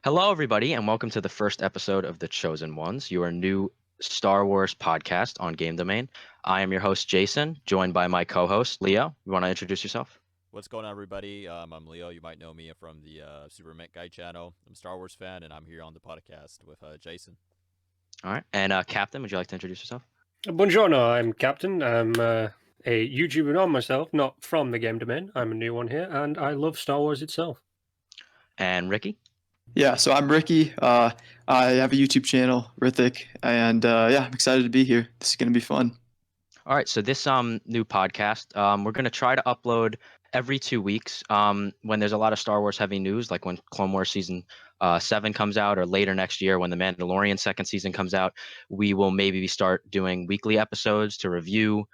Hello, everybody, and welcome to the first episode of The Chosen Ones, your new Star Wars podcast on Game Domain. I am your host, Jason, joined by my co-host, Leo. You want to introduce yourself? What's going on, everybody? I'm Leo. You might know me from the Super Mint Guy channel. I'm a Star Wars fan, and I'm here on the podcast with Jason. All right. And Captain, would you like to introduce yourself? Buongiorno, I'm Captain. I'm a YouTuber on myself, not from the Game Domain. I'm a new one here, and I love Star Wars itself. And Ricky? Yeah, so I'm Ricky. I have a YouTube channel, Rithik, and yeah, I'm excited to be here. This is gonna be fun. All right. So this new podcast, we're going to try to upload every 2 weeks when there's a lot of Star Wars heavy news, like when Clone Wars Season 7 comes out, or later next year when The Mandalorian second season comes out. We will maybe start doing weekly episodes to review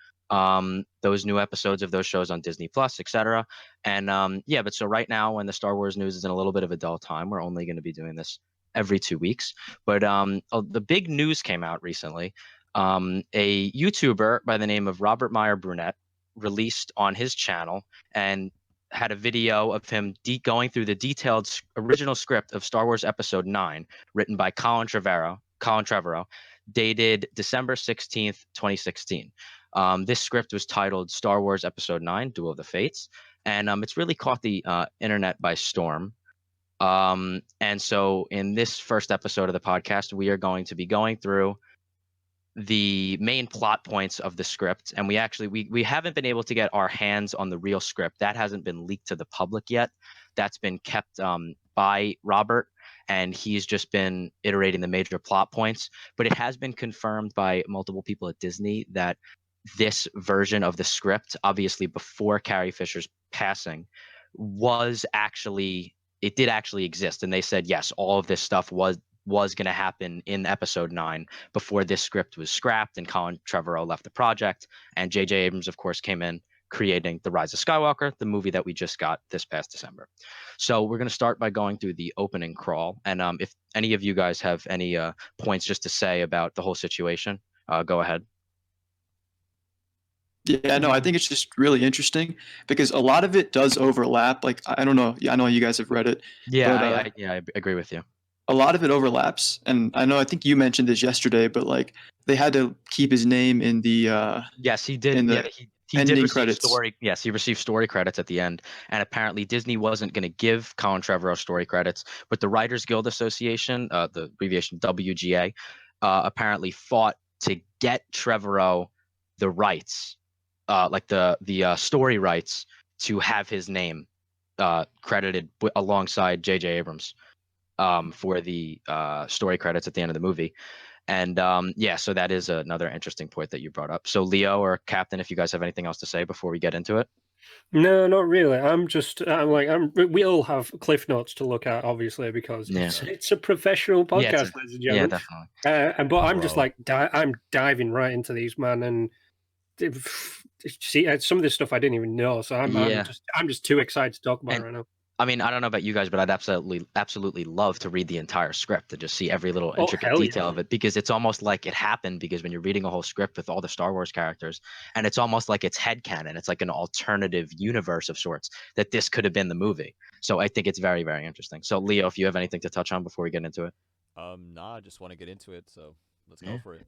those new episodes of those shows on Disney Plus, etc. And yeah, but so right now when the Star Wars news is in a little bit of a dull time, we're only going to be doing this every 2 weeks. But the big news came out recently. A YouTuber by the name of Robert Meyer Brunette released on his channel and had a video of him going through the detailed original script of Star Wars Episode 9, written by Colin Trevorrow, dated December 16th, 2016. This script was titled Star Wars Episode 9, Duel of the Fates, and it's really caught the internet by storm. And so in this first episode of the podcast, we are going to be going through the main plot points of the script, and we haven't been able to get our hands on the real script. That hasn't been leaked to the public yet. That's been kept by Robert, and he's just been iterating the major plot points. But it has been confirmed by multiple people at Disney that this version of the script, obviously before Carrie Fisher's passing, did actually exist. And they said, yes, all of this stuff was going to happen in Episode 9 before this script was scrapped and Colin Trevorrow left the project. And J.J. Abrams, of course, came in creating The Rise of Skywalker, the movie that we just got this past December. So we're going to start by going through the opening crawl. And if any of you guys have any points just to say about the whole situation, go ahead. Yeah, no, I think it's just really interesting because a lot of it does overlap. Like, I don't know. Yeah, I know you guys have read it. Yeah, but, I agree with you. A lot of it overlaps, and I think you mentioned this yesterday, but like they had to keep his name in the yes, he did. in the Yeah, he did ending receive credits. Yes, he received story credits at the end, and apparently Disney wasn't going to give Colin Trevorrow story credits, but the Writers Guild Association, the abbreviation WGA, apparently fought to get Trevorrow the rights, like the story rights, to have his name credited alongside J.J. Abrams for the story credits at the end of the movie. And yeah, so that is another interesting point that you brought up. So Leo or Captain, if you guys have anything else to say before we get into it. No, not really. We all have cliff notes to look at, obviously, because Yeah. it's a professional podcast, ladies and Yeah, gentlemen. definitely. But I'm just like I'm diving right into these, man, and see some of this stuff I didn't even know, so I'm just too excited to talk about it right now. I mean, I don't know about you guys, but I'd absolutely love to read the entire script to just see every little intricate detail of it, because it's almost like it happened, because when you're reading a whole script with all the Star Wars characters, and it's almost like it's headcanon, it's like an alternative universe of sorts, that this could have been the movie. So I think it's very, very interesting. So Leo, if you have anything to touch on before we get into it. Nah, I just want to get into it, so let's go for it.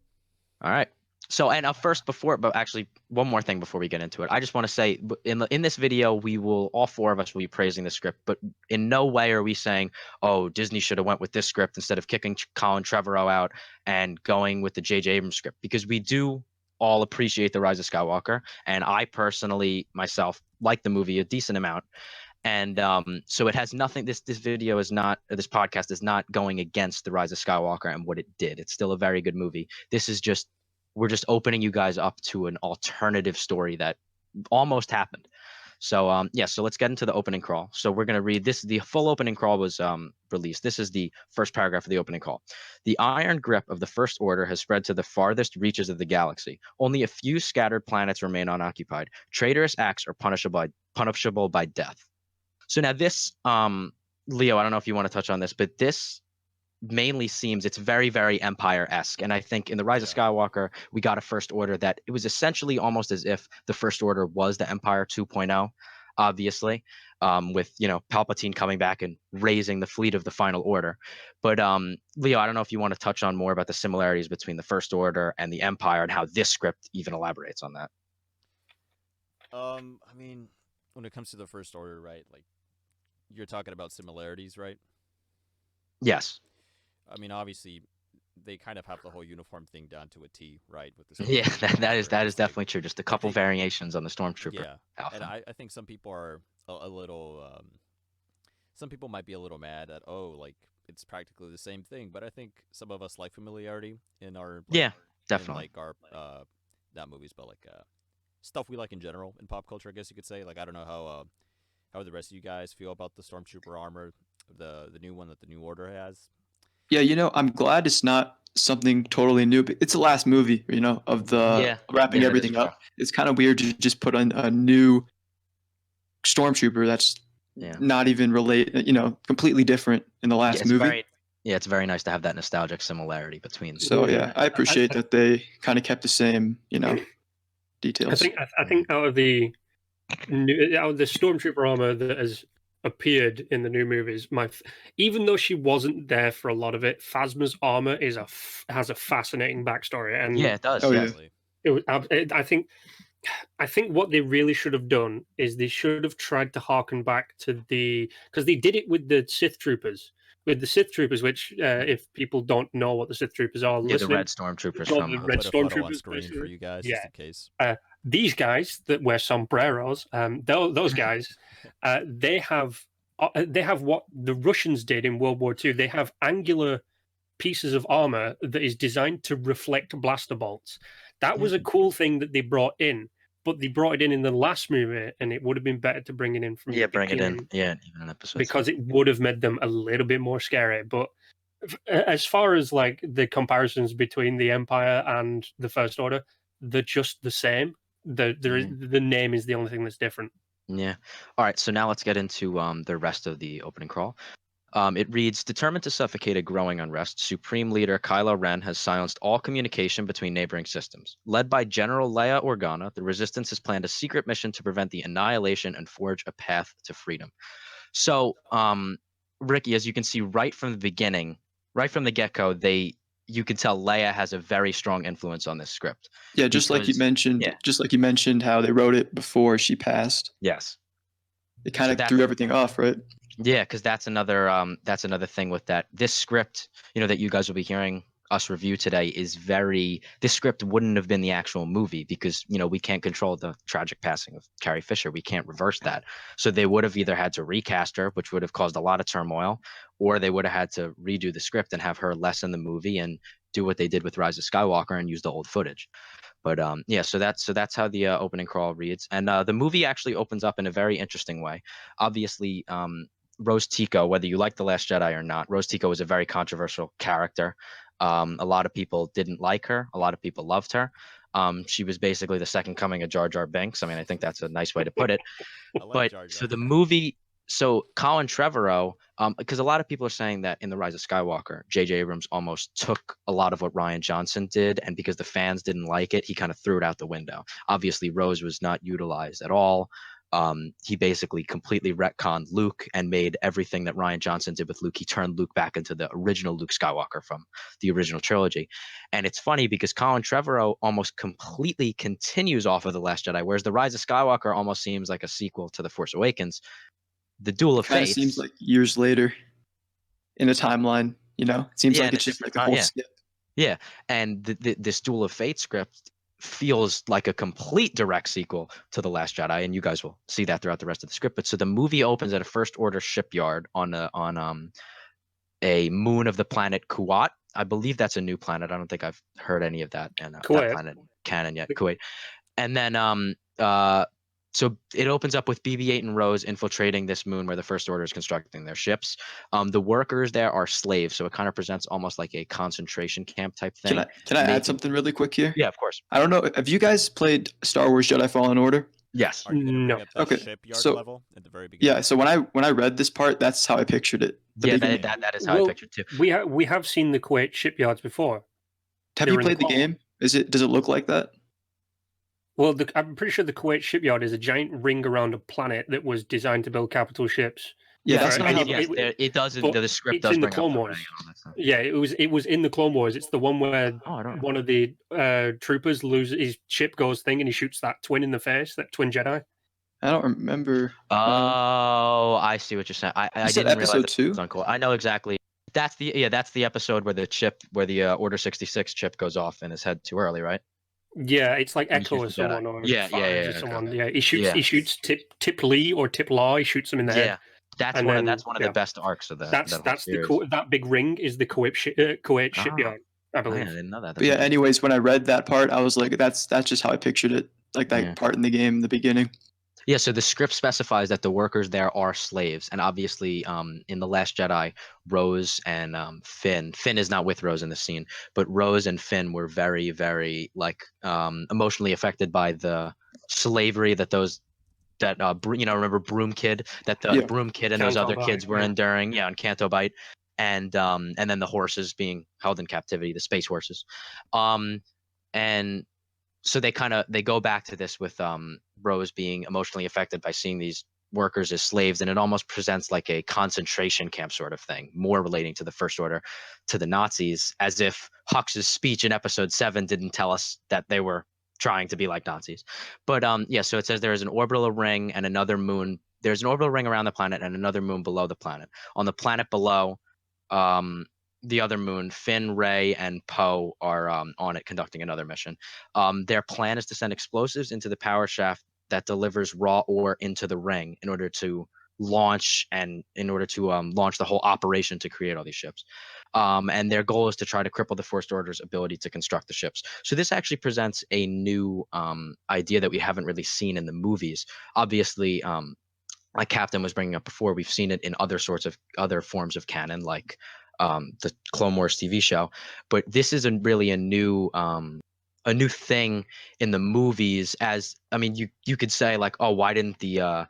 All right. So, and but actually one more thing before we get into it, I just want to say in this video, all four of us will be praising the script, but in no way are we saying, oh, Disney should have went with this script instead of kicking Colin Trevorrow out and going with the J.J. Abrams script, because we do all appreciate The Rise of Skywalker. And I personally, myself, like the movie a decent amount. And so it has nothing, this podcast is not going against The Rise of Skywalker and what it did. It's still a very good movie. We're just opening you guys up to an alternative story that almost happened. So yeah, so let's get into the opening crawl. So we're going to read this. The full opening crawl was released. This is the first paragraph of the opening crawl. The iron grip of the First Order has spread to the farthest reaches of the galaxy. Only a few scattered planets remain unoccupied. Traitorous acts are punishable by death. So now this, Leo, I don't know if you want to touch on this, but this mainly seems it's very, very Empire-esque. And I think in The Rise of Skywalker, we got a First Order that it was essentially almost as if the First Order was the Empire 2.0, obviously. with Palpatine coming back and raising the fleet of the Final Order. But Leo, I don't know if you want to touch on more about the similarities between the First Order and the Empire and how this script even elaborates on that. I mean, when it comes to the First Order, right? Like, you're talking about similarities, right? Yes. I mean, obviously, they kind of have the whole uniform thing down to a T, right? With the Yeah, that is Stormtrooper. definitely true. Just a couple variations on the Stormtrooper Yeah, and outfit. I think some people are a little. Some people might be a little mad at like it's practically the same thing, but I think some of us like familiarity in our Yeah, in definitely. like our not movies, but like stuff we like in general in pop culture. I guess you could say. Like I don't know how the rest of you guys feel about the Stormtrooper armor, the new one that the New Order has. Yeah, I'm glad it's not something totally new, but it's the last movie, of the wrapping that is everything true. up. It's kind of weird to just put on a new Stormtrooper that's not even related, completely different in the last movie. It's very nice to have that nostalgic similarity between. So yeah, I appreciate that they kind of kept the same, details. I think out of the Stormtrooper armor that has appeared in the new movies, even though she wasn't there for a lot of it, Phasma's armor has a fascinating backstory, and it does. Oh, yes. I think what they really should have done is they should have tried to harken back to because they did it with the Sith Troopers. With the Sith Troopers, which if people don't know what the Sith Troopers are, the Red Stormtroopers from the Red I'll put a photo on Stormtroopers screen for you guys just in case. These guys that wear sombreros, those guys, they have what the Russians did in World War II. They have angular pieces of armor that is designed to reflect blaster bolts. That was a cool thing that they brought in, but they brought it in the last movie, and it would have been better to bring it in from the beginning. even an episode because it would have made them a little bit more scary. But as far as like the comparisons between the Empire and the First Order, they're just the same. The name is the only thing that's different. Yeah. All right. So now let's get into the rest of the opening crawl. It reads, determined to suffocate a growing unrest, Supreme Leader Kylo Ren has silenced all communication between neighboring systems. Led by General Leia Organa, the Resistance has planned a secret mission to prevent the annihilation and forge a path to freedom. So, Ricky, as you can see right from the beginning, right from the get-go, you can tell Leia has a very strong influence on this script. Yeah, just like you mentioned how they wrote it before she passed. Yes. It kind of threw everything off, right? Yeah, because that's another thing with that. This script, that you guys will be hearing us review today this script wouldn't have been the actual movie because, we can't control the tragic passing of Carrie Fisher. We can't reverse that. So they would have either had to recast her, which would have caused a lot of turmoil, or they would have had to redo the script and have her lessen the movie and do what they did with Rise of Skywalker and use the old footage. But so that's how the opening crawl reads. And the movie actually opens up in a very interesting way. Obviously, Rose Tico, whether you like The Last Jedi or not, Rose Tico was a very controversial character. A lot of people didn't like her. A lot of people loved her. She was basically the second coming of Jar Jar Binks. I mean, I think that's a nice way to put it. But Jar Jar. So the movie, Colin Trevorrow, because a lot of people are saying that in The Rise of Skywalker, J.J. Abrams almost took a lot of what Rian Johnson did, and because the fans didn't like it, he kind of threw it out the window. Obviously, Rose was not utilized at all. He basically completely retconned Luke and made everything that Rian Johnson did with Luke. He turned Luke back into the original Luke Skywalker from the original trilogy. And it's funny because Colin Trevorrow almost completely continues off of The Last Jedi, whereas The Rise of Skywalker almost seems like a sequel to The Force Awakens. The Duel of Fates. Kind of seems like years later in a timeline, It seems like it's just like a whole skip. Yeah, and this Duel of Fates script feels like a complete direct sequel to The Last Jedi, and you guys will see that throughout the rest of the script. But so the movie opens at a First Order shipyard on a moon of the planet Kuwait. I believe that's a new planet. I don't think I've heard any of that in that planet canon yet. Kuwait. And then so it opens up with BB-8 and Rose infiltrating this moon where the First Order is constructing their ships. The workers there are slaves, so it kind of presents almost like a concentration camp type thing. Can I add something really quick here? Yeah, of course. I don't know. Have you guys played Star Wars Jedi Fallen Order? Yes. Are you gonna bring up that shipyard level at the very beginning? Yeah. So when I read this part, that's how I pictured it. That is how I pictured it too. We have seen the Kuwait shipyards before. Have you played the game? Does it look like that? Well, I'm pretty sure the Kuwait shipyard is a giant ring around a planet that was designed to build capital ships. Yeah, that's that's not how. medieval. Yes, it doesn't. But The script it's does in the bring up Clone the Wars. ray and all that stuff. Yeah, it was in the Clone Wars. It's the one where I don't know. one of the troopers loses his ship goes thing and he shoots that twin in the face, that twin Jedi. I don't remember. Oh, I see what you're saying. I said didn't realize episode that 2? was uncool. I know exactly. That's the episode where the Order 66 chip goes off in his head too early, right? Yeah, it's like And he Echo or shoots the Jedi. someone or Yeah, Fives or okay. someone. Yeah, he shoots Yeah. Tip Lee or Tip Law. He shoots him in the head. Yeah, that's And one then, of the best arcs of that. That's whole the series. that big ring is the Kuwait Ah. shipyard, I Oh, yeah, I believe. didn't know that. But yeah, anyways, when I read that part, I was like, that's just how I pictured it. Like that Yeah. part in the game in the beginning. Yeah, so the script specifies that the workers there are slaves, and obviously, in the Last Jedi, Rose and Finn is not with Rose in the scene, but Rose and Finn were very, very emotionally affected by the slavery that remember Broom Kid, that the Yeah. Broom Kid and those Canto other Bight, kids were yeah. enduring, on Canto Bight, and then the horses being held in captivity, the space horses, and so they go back to this with Rose being emotionally affected by seeing these workers as slaves, and it almost presents like a concentration camp sort of thing, more relating to the First Order, to the Nazis, as if Hux's speech in Episode 7 didn't tell us that they were trying to be like Nazis. But so it says there is an orbital ring and another moon. There's an orbital ring around the planet and another moon below the planet. On the planet below, the other moon, Finn, Rey, and Poe are on it conducting another mission. Their plan is to send explosives into the power shaft that delivers raw ore into the ring in order to launch the whole operation to create all these ships. And their goal is to try to cripple the First Order's ability to construct the ships. So this actually presents a new idea that we haven't really seen in the movies. Obviously, like Captain was bringing up before, we've seen it in other forms of canon, like the Clone Wars TV show, but this is really a new thing in the movies. As I mean, you could say like, oh, why didn't the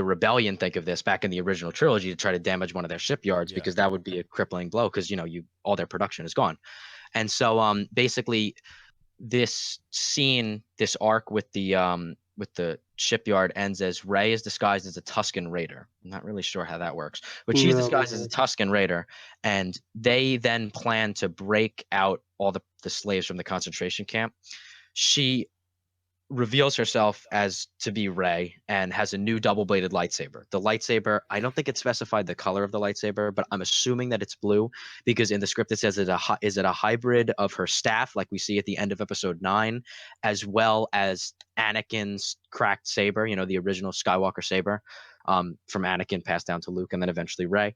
rebellion think of this back in the original trilogy to try to damage one of their shipyards? Yeah. Because that would be a crippling blow, because all their production is gone. And so basically this arc with the shipyard ends as Rey is disguised as a Tusken Raider. I'm not really sure how that works, but she's disguised as a Tusken Raider, and they then plan to break out all the slaves from the concentration camp. She reveals herself as to be Rey and has a new double-bladed lightsaber. The lightsaber, I don't think it specified the color of the lightsaber, but I'm assuming that it's blue, because in the script it says is it a hybrid of her staff, like we see at the end of Episode 9, as well as Anakin's cracked saber, the original Skywalker saber, from Anakin passed down to Luke and then eventually Rey.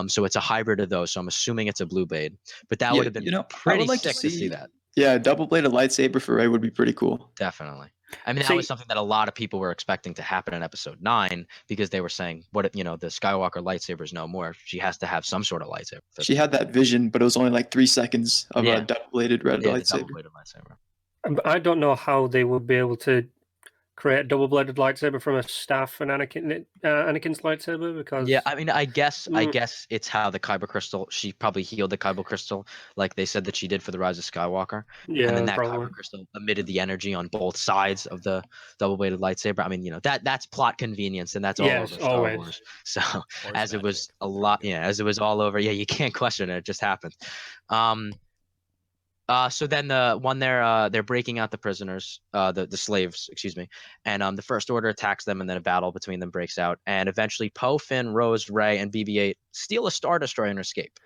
So it's a hybrid of those. So I'm assuming it's a blue blade. But that would have been pretty sick to see that. Yeah, double-bladed lightsaber for Rey would be pretty cool. Definitely. I mean, that was something that a lot of people were expecting to happen in Episode 9, because they were saying, the Skywalker lightsaber is no more. She has to have some sort of lightsaber. She had that vision, but it was only like 3 seconds of a double-bladed red lightsaber. Double-bladed lightsaber. I don't know how they would be able to create a double-bladed lightsaber from a staff and Anakin's lightsaber, because I mean, I guess it's how the kyber crystal, she probably healed the kyber crystal like they said that she did for the Rise of Skywalker. Yeah, and then that probably. kyber crystal emitted the energy on both sides of the double-bladed lightsaber. I mean, that's plot convenience, and that's all over Star Wars. So as it was all over, you can't question it. It just happened. So then they're breaking out the prisoners, the slaves, excuse me, and the First Order attacks them, and then a battle between them breaks out, and eventually Poe, Finn, Rose, Rey, and BB-8 steal a Star Destroyer and escape.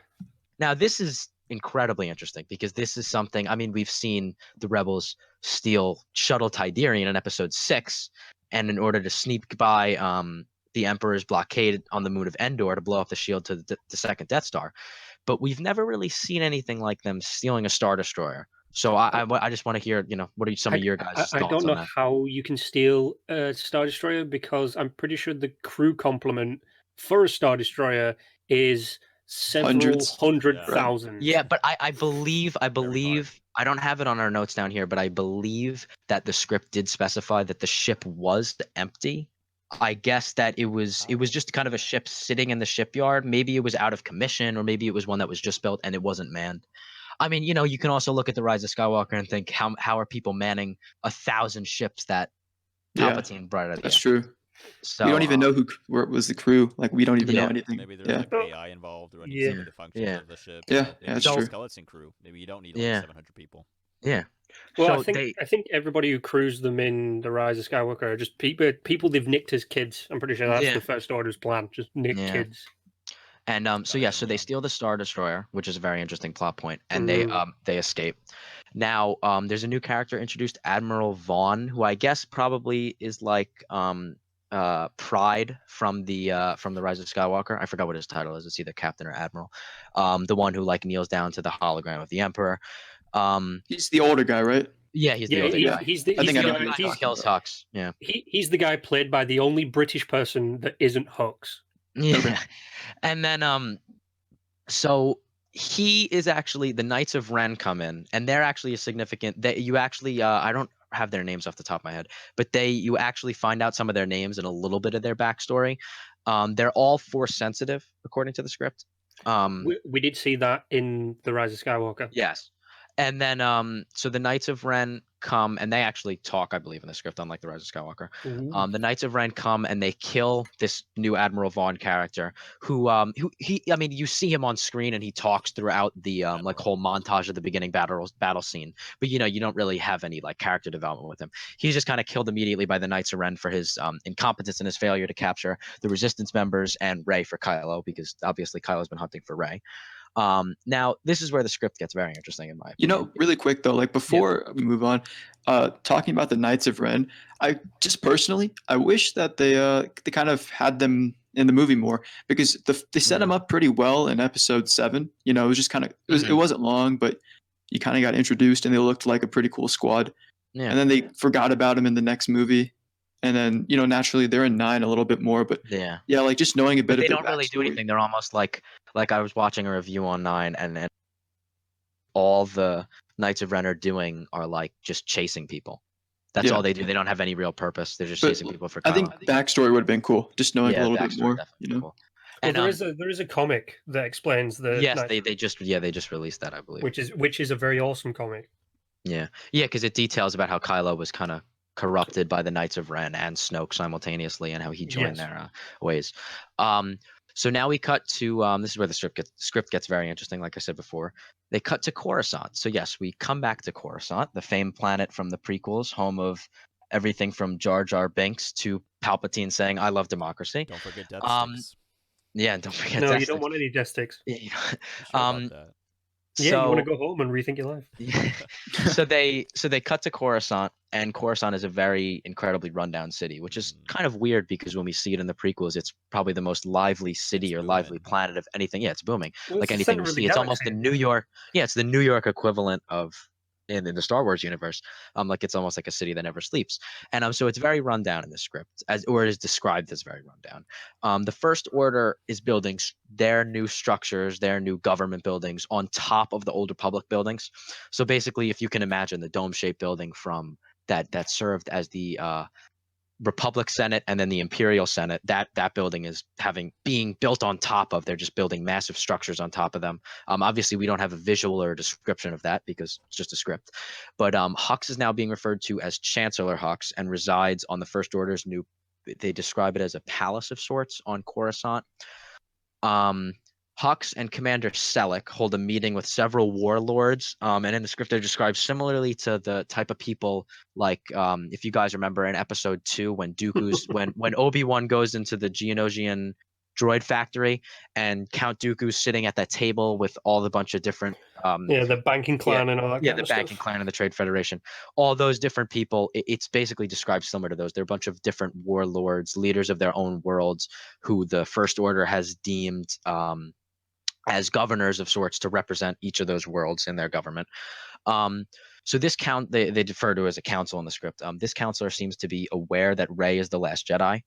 Now this is incredibly interesting, because this is something, I mean, we've seen the Rebels steal Shuttle Tydirium in Episode 6, and in order to sneak by the Emperor's blockade on the moon of Endor to blow up the shield to the second Death Star. But we've never really seen anything like them stealing a Star Destroyer. So I just want to hear, what are some of your guys' thoughts on that? I don't know how you can steal a Star Destroyer, because I'm pretty sure the crew complement for a Star Destroyer is several hundred thousand. Yeah, but I believe I don't have it on our notes down here, but I believe that the script did specify that the ship was empty. I guess that it was just kind of a ship sitting in the shipyard. Maybe it was out of commission, or maybe it was one that was just built and it wasn't manned. I mean, you can also look at the Rise of Skywalker and think how are people manning 1,000 ships that Palpatine brought out of the That's air. true. So We don't even know where was the crew. Like we don't even know anything. Maybe there's like AI involved running some of the functions of the ship. Yeah, Maybe that's it's a true. skeleton crew. Maybe you don't need like 700 people. Yeah. Well, So I think everybody who crews them in the Rise of Skywalker are just people they've nicked as kids. I'm pretty sure that's the First Order's plan, just nick kids. And so they steal the Star Destroyer, which is a very interesting plot point, and they escape. Now there's a new character introduced, Admiral Vaughn, who I guess probably is like Pride from the Rise of Skywalker. I forgot what his title is. It's either Captain or Admiral. The one who like kneels down to the hologram of the Emperor. He's the older guy, right? Yeah, he's the older guy. He's the guy who kills Hux. Yeah. He's the guy played by the only British person that isn't Hux. Yeah. Okay. And then so he is actually, the Knights of Ren come in, and they're actually a significant, you actually I don't have their names off the top of my head, but you actually find out some of their names and a little bit of their backstory. They're all Force sensitive according to the script. We did see that in the Rise of Skywalker. Yes. And then so the Knights of Ren come, and they actually talk, I believe, in the script, unlike the Rise of Skywalker. The Knights of Ren come and they kill this new Admiral Vaughn character, who I mean, you see him on screen and he talks throughout the like whole montage of the beginning battle scene, but you don't really have any like character development with him. He's just kind of killed immediately by the Knights of Ren for his incompetence and his failure to capture the Resistance members, and Rey for Kylo, because obviously Kylo's been hunting for Rey. Now this is where the script gets very interesting in my opinion. Really quick though, like before we move on, talking about the Knights of Ren, I just personally, I wish that they kind of had them in the movie more, because they set them up pretty well in episode 7. It was just kind of, it wasn't long, but you kind of got introduced and they looked like a pretty cool squad. And then they forgot about them in the next movie. And then, naturally they're in 9 a little bit more, but like just knowing a bit of they don't really do anything. They're almost like I was watching a review on 9, and all the Knights of Ren are doing are like just chasing people. That's all they do. They don't have any real purpose. They're just chasing people for Kylo. I think backstory would have been cool, just knowing a little bit more. Cool. And there is a comic that explains the they just released that, I believe, which is a very awesome comic. Yeah, because it details about how Kylo was kind of corrupted by the Knights of Ren and Snoke simultaneously, and how he joined their ways. So now we cut to this is where the script gets very interesting. Like I said before, they cut to Coruscant. So yes, we come back to Coruscant, the famed planet from the prequels, home of everything from Jar Jar Binks to Palpatine saying "I love democracy." Don't forget death sticks. Yeah, don't forget. No, you don't want any death sticks. You want to go home and rethink your life. So they cut to Coruscant, and Coruscant is a very incredibly rundown city, which is kind of weird because when we see it in the prequels, it's probably the most lively city or lively planet of anything. Yeah, it's booming. Like anything we see. It's almost the New York. Yeah, it's the New York equivalent of in the Star Wars universe. Like it's almost like a city that never sleeps. And so it's very rundown in the script, or it is described as very rundown. The First Order is building their new structures, their new government buildings on top of the old Republic buildings. So basically, if you can imagine the dome-shaped building from that served as the Republic Senate and then the Imperial Senate, that building is being built on top of. They're just building massive structures on top of them. Obviously, we don't have a visual or a description of that because it's just a script. But Hux is now being referred to as Chancellor Hux and resides on the First Order's new. They describe it as a palace of sorts on Coruscant. Hux and Commander Selleck hold a meeting with several warlords, and in the script they're described similarly to the type of people like, if you guys remember in episode 2 when Dooku's when Obi-Wan goes into the Geonosian droid factory and Count Dooku's sitting at that table with all the bunch of different the banking clan and all that the banking clan and the Trade Federation, all those different people. It's basically described similar to those. They're a bunch of different warlords, leaders of their own worlds, who the First Order has deemed as governors of sorts to represent each of those worlds in their government. So this they defer to as a council in the script. This counselor seems to be aware that Rey is the last Jedi,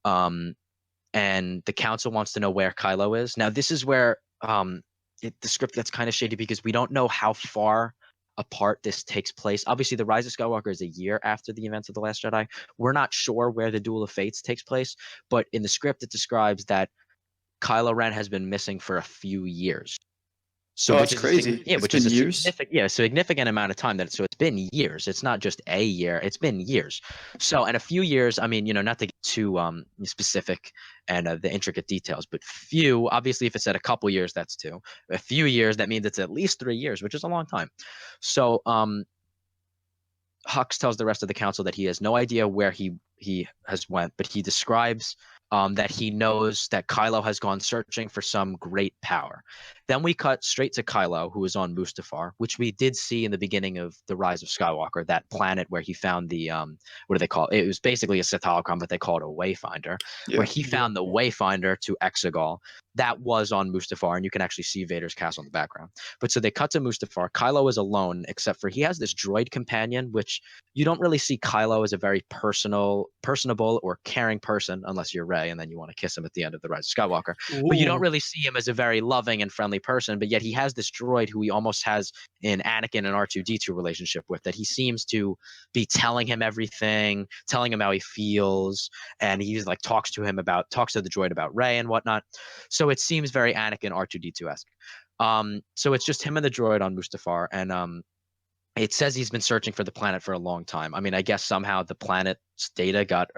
and the council wants to know where Kylo is. Now this is where the script gets kind of shady because we don't know how far apart this takes place. Obviously, the Rise of Skywalker is a year after the events of the Last Jedi. We're not sure where the Duel of Fates takes place, but in the script it describes that Kylo Ren has been missing for a few years. So, Oh, which that's is crazy. It's which been is a years. significant amount of time. So it's been years. It's not just a year. It's been years. So, and a few years. I mean, not to get too specific and the intricate details, but few. Obviously, if it said a couple years, that's two. A few years, that means it's at least 3 years, which is a long time. So, Hux tells the rest of the council that he has no idea where he has went, but he describes that he knows that Kylo has gone searching for some great power. Then we cut straight to Kylo, who is on Mustafar, which we did see in the beginning of The Rise of Skywalker, that planet where he found the what do they call it? It was basically a Sith holocron, but they call it a Wayfinder, where Yeah. he found the Wayfinder to Exegol. That was on Mustafar, and you can actually see Vader's castle in the background. But so they cut to Mustafar. Kylo is alone, except for he has this droid companion, which you don't really see Kylo as a very personable or caring person unless you're Rey, and then you want to kiss him at the end of The Rise of Skywalker. But you don't Ooh. really see him as a very loving and friendly person. But yet he has this droid who he almost has an Anakin and R2D2 relationship with, that he seems to be telling him everything, telling him how he feels, and he's like talks to the droid about Rey and whatnot. So it seems very Anakin R2D2 esque. So it's just him and the droid on Mustafar, and it says he's been searching for the planet for a long time. I mean, I guess somehow the planet's data got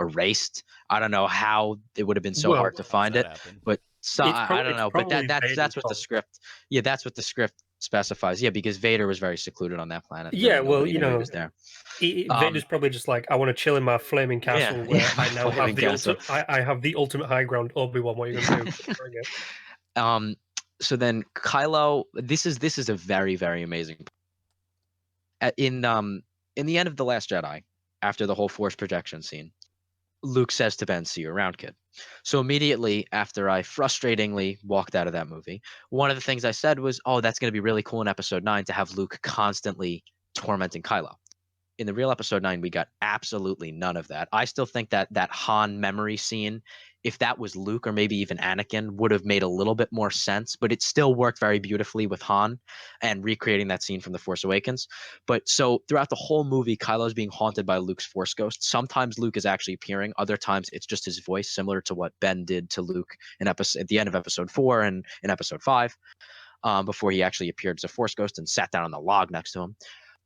erased. I don't know how it would have been so Well, hard to find it, Happen? but so I don't it's know. But probably that's Vader's what the fault. script. Yeah, that's what the script specifies. Yeah, because Vader was very secluded on that planet. Yeah, Really, well, nobody knew he was there. Vader's probably just like, I want to chill in my flaming castle Yeah, where yeah, I now have flaming the castle. I have the ultimate high ground. Obi-Wan, what are you going to do? Bring it. So then Kylo, this is a very, very amazing. In the end of The Last Jedi, after the whole Force projection scene, Luke says to Ben, "See you around, kid." So immediately after I frustratingly walked out of that movie, one of the things I said was, "Oh, that's going to be really cool in Episode 9 to have Luke constantly tormenting Kylo." In the real Episode 9, we got absolutely none of that. I still think that that Han memory scene, if that was Luke or maybe even Anakin, would have made a little bit more sense, but it still worked very beautifully with Han and recreating that scene from The Force Awakens. But so throughout the whole movie, Kylo's being haunted by Luke's Force ghost. Sometimes Luke is actually appearing, other times it's just his voice, similar to what Ben did to Luke at the end of Episode 4 and in Episode 5, before he actually appeared as a Force ghost and sat down on the log next to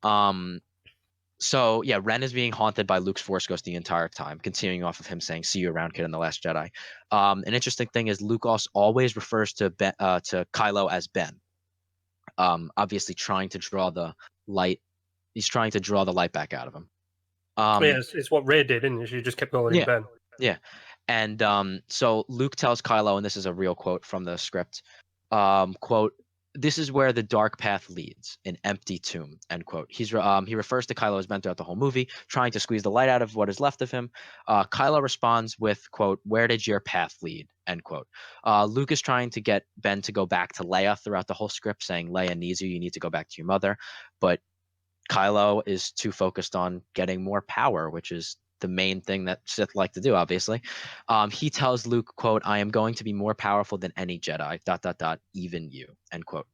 him. So yeah, Ren is being haunted by Luke's Force Ghost the entire time, continuing off of him saying "See you around, kid" in The Last Jedi. An interesting thing is Luke also always refers to Kylo as Ben. Obviously trying to draw the light. He's trying to draw the light back out of him. Yeah, it's what Rey did, isn't it? She just kept calling him Yeah. Ben. Yeah, and so Luke tells Kylo, and this is a real quote from the script. Quote, "This is where the dark path leads, an empty tomb," end quote. He refers to Kylo as Ben throughout the whole movie, trying to squeeze the light out of what is left of him. Kylo responds with, quote, "Where did your path lead?" End quote. Luke is trying to get Ben to go back to Leia throughout the whole script, saying Leia needs you need to go back to your mother. But Kylo is too focused on getting more power, which is the main thing that Sith like to do, obviously. He tells Luke, quote, "I am going to be more powerful than any Jedi, ... even you," end quote.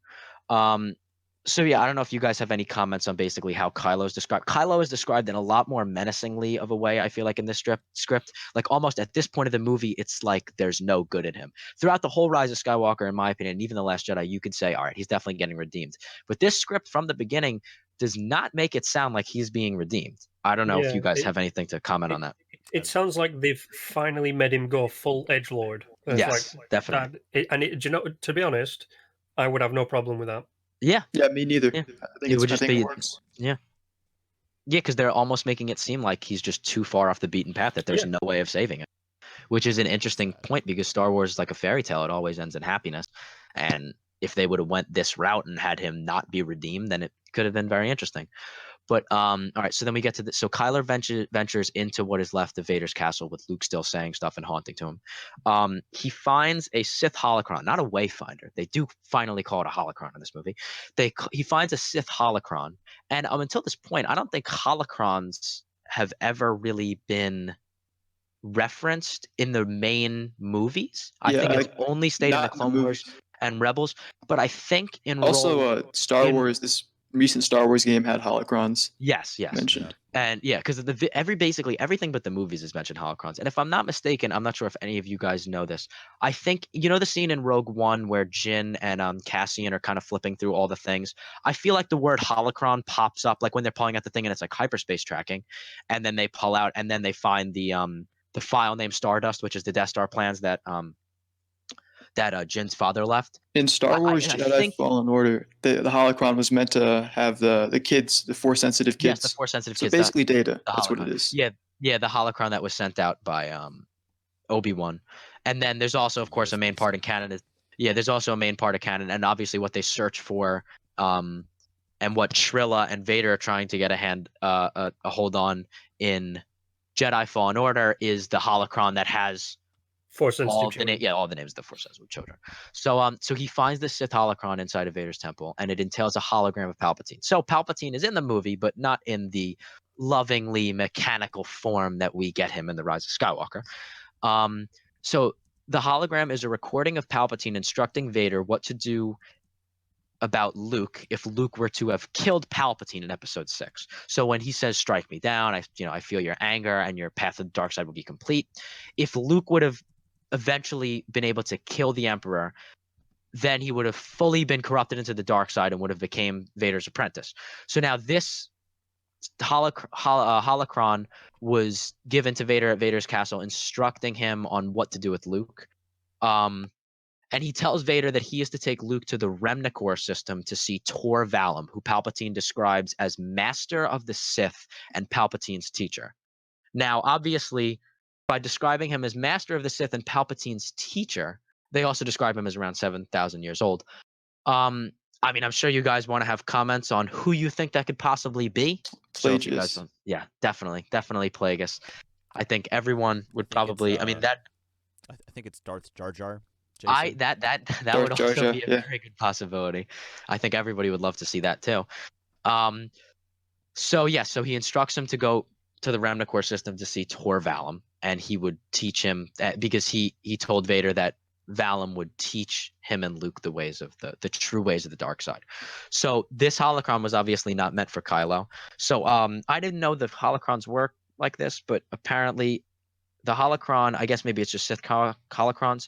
So yeah, I don't know if you guys have any comments on basically how Kylo is described. Kylo is described in a lot more menacingly of a way, I feel like, in this script. Like almost at this point of the movie, it's like there's no good in him. Throughout the whole Rise of Skywalker, in my opinion, and even The Last Jedi, you could say, all right, he's definitely getting redeemed. But this script from the beginning does not make it sound like he's being redeemed. I don't know if Yeah, you guys have anything to comment on that. It sounds like they've finally made him go full edgelord. It's Yes, like definitely. do you know? To be honest, I would have no problem with that. Yeah, Yeah, me neither. Yeah. I It would just think be- it works. yeah, because they're almost making it seem like he's just too far off the beaten path, that there's Yeah. no way of saving him, which is an interesting point because Star Wars is like a fairy tale. It always ends in happiness. And if they would have went this route and had him not be redeemed, then it could have been very interesting. But all right, so then we get to so Kylo ventures into what is left of Vader's castle with Luke still saying stuff and haunting to him. He finds a Sith holocron, not a Wayfinder. They do finally call it a holocron in this movie. He finds a Sith holocron, and until this point, I don't think holocrons have ever really been referenced in the main movies. I think it's only stayed in the Not Clone Wars movies. and Rebels. But I think in Also, Star in- Wars. This recent Star Wars game had holocrons Yes. mentioned. And yeah, because basically everything but the movies is mentioned holocrons. And if I'm not mistaken, I'm not sure if any of you guys know this. I think you know the scene in Rogue One where Jin and Cassian are kind of flipping through all the things. I feel like the word holocron pops up like when they're pulling out the thing and it's like hyperspace tracking, and then they pull out and then they find the file named Stardust, which is the Death Star plans that Jin's father left. In Star Wars I Jedi think Fallen Order, the holocron was meant to have the kids, the Force sensitive yes, kids. the Force sensitive So kids. basically, Data. The That's what holocron. it is. Yeah, the holocron that was sent out by Obi-Wan. And then there's also, of course, a main part in canon. There's also a main part of canon, and obviously what they search for, and what Trilla and Vader are trying to get a hold on in Jedi Fallen Order is the holocron that has Force sensitive all the children. all the names of the Force sensitive children. So he finds the Sith holocron inside of Vader's temple, and it entails a hologram of Palpatine. So Palpatine is in the movie, but not in the lovingly mechanical form that we get him in the Rise of Skywalker. So the hologram is a recording of Palpatine instructing Vader what to do about Luke if Luke were to have killed Palpatine in Episode 6. So when he says, "Strike me down," I feel your anger, and your path to the dark side will be complete. If Luke would have eventually been able to kill the Emperor, then he would have fully been corrupted into the dark side and would have became Vader's apprentice. So now this holocron was given to Vader at Vader's castle, instructing him on what to do with Luke. And he tells Vader that he is to take Luke to the Remnicor system to see Tor Valum, who Palpatine describes as master of the Sith and Palpatine's teacher. Now, obviously, by describing him as master of the Sith and Palpatine's teacher, they also describe him as around 7,000 years old. I'm sure you guys want to have comments on who you think that could possibly be. So if you guys Plagueis. don't, yeah, definitely Plagueis. I think everyone would I think it's, probably. I think it's Darth Jar Jar. That Darth would Jar also Jar, be a yeah. very good possibility. I think everybody would love to see that too. So he instructs him to go to the Remnicor system to see Tor Valum, and he would teach him because he told Vader that Valum would teach him and Luke the ways of the true ways of the dark side. So this holocron was obviously not meant for Kylo. So I didn't know the holocrons work like this, but apparently the holocron, I guess maybe it's just Sith holocrons.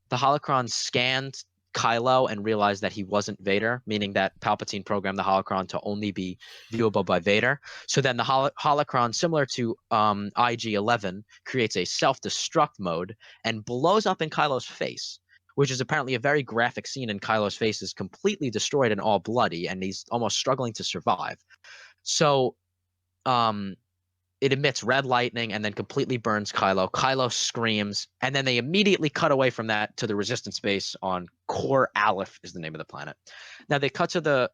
The holocron scanned Kylo and realized that he wasn't Vader, meaning that Palpatine programmed the holocron to only be viewable by Vader. So then the holocron, similar to IG-11, creates a self-destruct mode and blows up in Kylo's face, which is apparently a very graphic scene. And Kylo's face is completely destroyed and all bloody, and he's almost struggling to survive. So it emits red lightning and then completely burns Kylo. Kylo screams, and then they immediately cut away from that to the resistance base on Kor Aleph is the name of the planet. Now they cut to the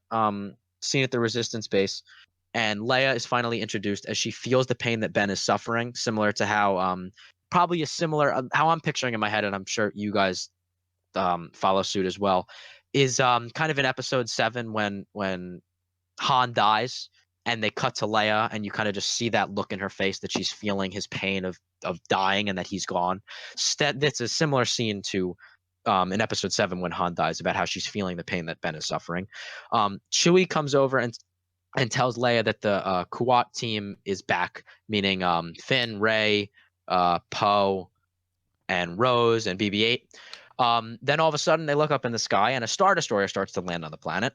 scene at the resistance base, and Leia is finally introduced as she feels the pain that Ben is suffering, similar to how probably a similar how I'm picturing in my head, and I'm sure you guys follow suit as well, is kind of in Episode 7 when Han dies. And they cut to Leia, and you kind of just see that look in her face that she's feeling his pain of dying and that he's gone. That's a similar scene to in Episode 7 when Han dies, about how she's feeling the pain that Ben is suffering. Chewie comes over and tells Leia that the Kuat team is back, meaning Finn, Rey, Poe, and Rose, and BB-8. Then all of a sudden they look up in the sky and a Star Destroyer starts to land on the planet.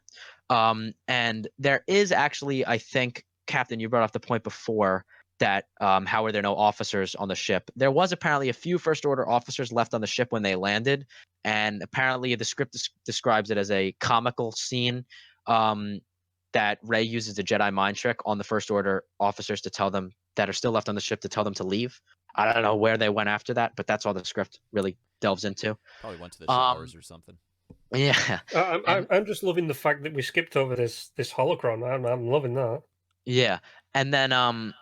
And there is actually, I think, Captain, you brought up the point before that how were there no officers on the ship? There was apparently a few First Order officers left on the ship when they landed, and apparently the script describes it as a comical scene that Rey uses a Jedi mind trick on the First Order officers to tell them that are still left on the ship to tell them to leave. I don't know where they went after that, but that's all the script really delves into. Probably went to the showers or something. Yeah. I'm just loving the fact that we skipped over this holocron. I'm loving that. Yeah. And then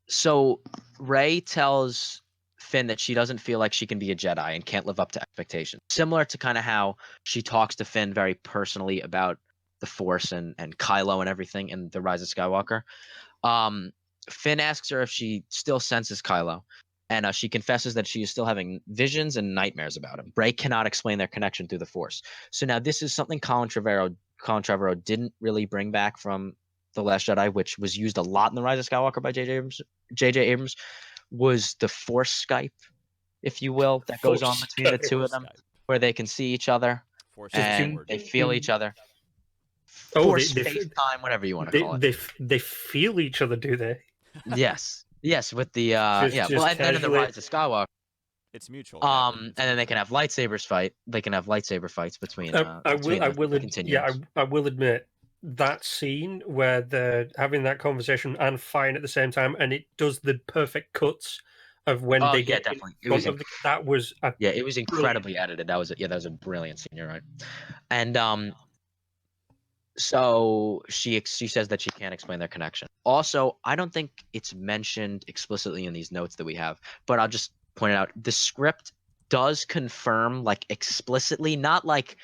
so Rey tells Finn that she doesn't feel like she can be a Jedi and can't live up to expectations. Similar to kind of how she talks to Finn very personally about the Force and Kylo and everything in The Rise of Skywalker. Finn asks her if she still senses Kylo, and she confesses that she is still having visions and nightmares about him. Rey cannot explain their connection through the Force. So now this is something Colin Trevorrow Colin Trevorrow didn't really bring back from The Last Jedi, which was used a lot in The Rise of Skywalker by J.J. Abrams, was the Force Skype, if you will, that goes on Force between the Skype. two of them, Skype. where they can see each other Force and forward. they feel each other. Oh, Force FaceTime, whatever you want to call it. They feel each other, do they? Yes, with the Just well, and then in The casually. Rise of Skywalker, It's mutual. at that point. and It's then they mutual. can have lightsabers fight. They can have lightsaber fights between. I between will, the continuums. I will admit that scene where they're having that conversation and fighting at the same time, and it does the perfect cuts of when Oh they yeah, get definitely. in front of that was a Yeah, it was brilliant. incredibly edited. That was a brilliant scene. You're right. And so she says that she can't explain their connection. Also, I don't think it's mentioned explicitly in these notes that we have, but I'll just point it out. The script does confirm, like, explicitly, not like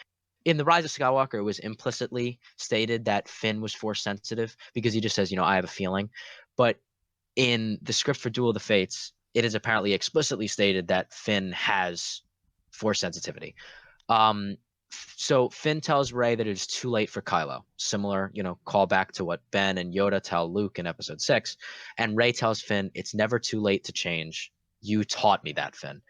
in The Rise of Skywalker, it was implicitly stated that Finn was Force sensitive because he just says, I have a feeling. But in the script for Duel of the Fates, it is apparently explicitly stated that Finn has Force sensitivity. So Finn tells Rey that it is too late for Kylo. Similar, call back to what Ben and Yoda tell Luke in Episode 6. And Rey tells Finn, it's never too late to change. You taught me that, Finn.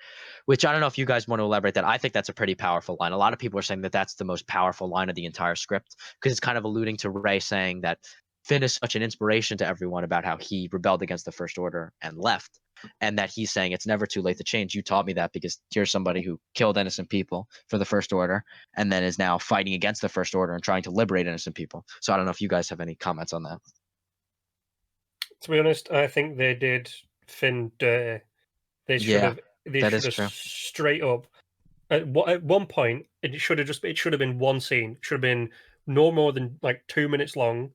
Which I don't know if you guys want to elaborate that. I think that's a pretty powerful line. A lot of people are saying that that's the most powerful line of the entire script because it's kind of alluding to Rey saying that Finn is such an inspiration to everyone about how he rebelled against the First Order and left. And that he's saying it's never too late to change. You taught me that because here's somebody who killed innocent people for the First Order and then is now fighting against the First Order and trying to liberate innocent people. So I don't know if you guys have any comments on that. To be honest, I think they did Finn dirty. They should have. They that should is have true. straight up. At one point, it should have been one scene. It should have been no more than like 2 minutes long.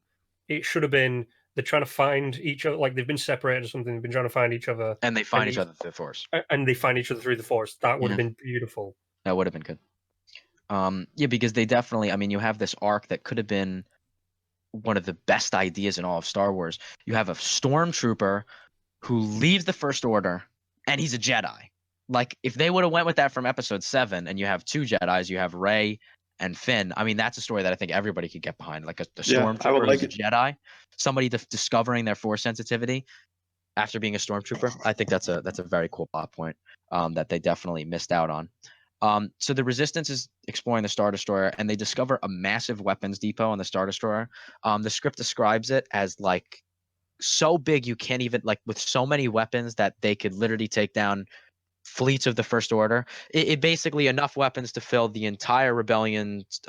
It should have been they're trying to find each other, like they've been separated or something. They've been trying to find each other, And they find each other through the Force. and they find each other through the Force. That would have Yeah. been beautiful. That would have been good. Yeah, because they definitely. I mean, you have this arc that could have been one of the best ideas in all of Star Wars. You have a stormtrooper who leaves the First Order, and he's a Jedi. Like, if they would have went with that from Episode 7, and you have two Jedis, you have Rey and Finn. I mean, that's a story that I think everybody could get behind. Like a stormtrooper who's a Jedi, somebody discovering their Force sensitivity after being a stormtrooper. I think that's a very cool plot point that they definitely missed out on. So the Resistance is exploring the Star Destroyer, and they discover a massive weapons depot on the Star Destroyer. The script describes it as like so big you can't even, like, with so many weapons that they could literally take down fleets of the First Order. It basically enough weapons to fill the entire rebellion's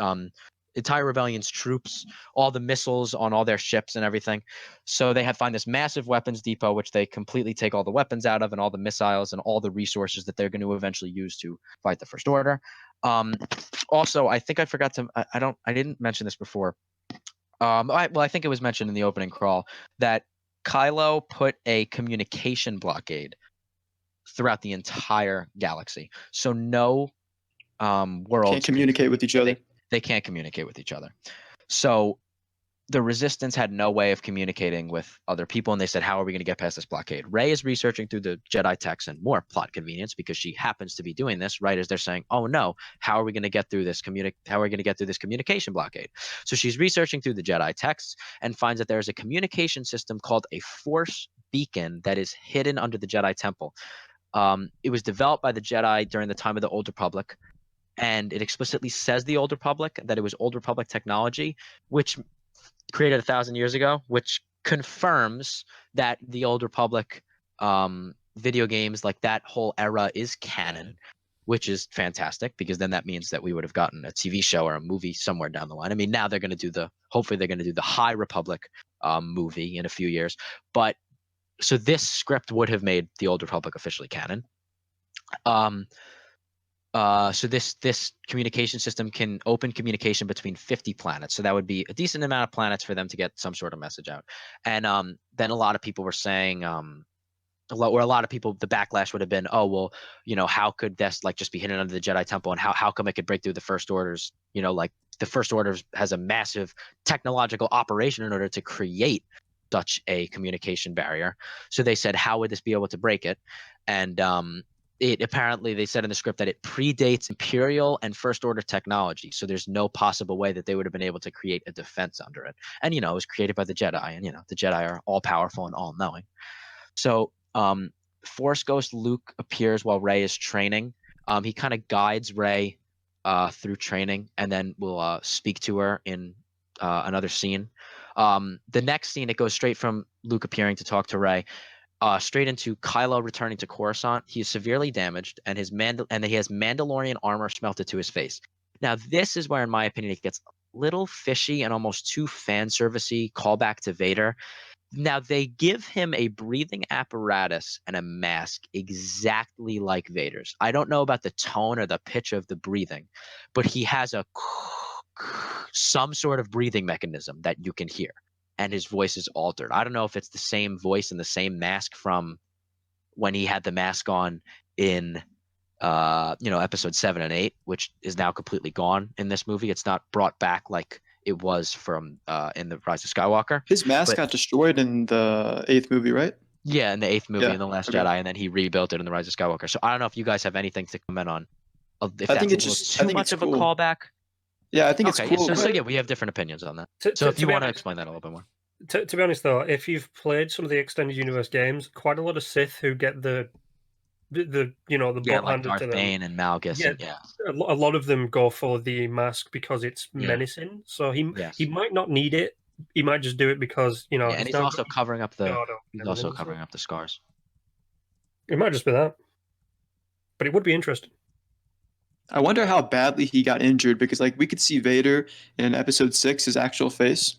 troops, all the missiles on all their ships and everything. So they find this massive weapons depot, which they completely take all the weapons out of and all the missiles and all the resources that they're going to eventually use to fight the First Order. Also, I think I forgot to. I didn't mention this before. I think it was mentioned in the opening crawl that Kylo put a communication blockade throughout the entire galaxy. So no worlds can't communicate with each other. They can't communicate with each other. So the Resistance had no way of communicating with other people, and they said, how are we going to get past this blockade? Rey is researching through the Jedi texts, and more plot convenience because she happens to be doing this right as they're saying, oh no, how are we going to get through this communication blockade? So she's researching through the Jedi texts and finds that there's a communication system called a Force beacon that is hidden under the Jedi Temple. It was developed by the Jedi during the time of the Old Republic, and it explicitly says the Old Republic, that it was Old Republic technology, which created 1,000 years ago, which confirms that the Old Republic video games, like that whole era, is canon, which is fantastic because then that means that we would have gotten a TV show or a movie somewhere down the line. I mean, now they're going to do hopefully they're going to do the High Republic movie in a few years, but so this script would have made the Old Republic officially canon. So this communication system can open communication between 50 planets. So that would be a decent amount of planets for them to get some sort of message out. And then a lot of people were saying, the backlash would have been, oh, well, how could this like just be hidden under the Jedi Temple, and how come it could break through the First Orders? Like the First Order has a massive technological operation in order to create such a communication barrier. So they said, how would this be able to break it? And it apparently, they said in the script that it predates Imperial and First Order technology, so there's no possible way that they would have been able to create a defense under it. And it was created by the Jedi, and the Jedi are all powerful and all knowing. So Force Ghost Luke appears while Rey is training. He kind of guides Rey through training, and then will speak to her in another scene. The next scene, it goes straight from Luke appearing to talk to Rey, straight into Kylo returning to Coruscant. He is severely damaged, and he has Mandalorian armor smelted to his face. Now, this is where, in my opinion, it gets a little fishy and almost too fan servicey. Callback to Vader. Now, they give him a breathing apparatus and a mask exactly like Vader's. I don't know about the tone or the pitch of the breathing, but he has some sort of breathing mechanism that you can hear, and his voice is altered. I don't know if it's the same voice and the same mask from when he had the mask on in episode 7 and 8, which is now completely gone in this movie. It's not brought back like it was from in the Rise of Skywalker. His mask got destroyed in the 8th movie, right? Yeah, in the 8th movie, Yeah, in The Last okay. Jedi, and then he rebuilt it in the Rise of Skywalker. So I don't know if you guys have anything to comment on. If I that's think it's a little just- too I think much it's of a cool. callback. Yeah, I think Okay, it's cool. so but- yeah, we have different opinions on that. To- So to- if to you be want to honest- explain that a little bit more. To be honest, though, if you've played some of the extended universe games, quite a lot of Sith who get the butt Yeah, like handed Darth to them. Bane and Malgus. Yeah, And, yeah. A lot of them go for the mask because it's Yeah. menacing. So he Yes. might not need it. He might just do it because Yeah, and he's now also got covering up the. guard up He's and also everything, so covering up the scars. It might just be that, but it would be interesting. I wonder how badly he got injured because, like, we could see Vader in Episode 6, his actual face.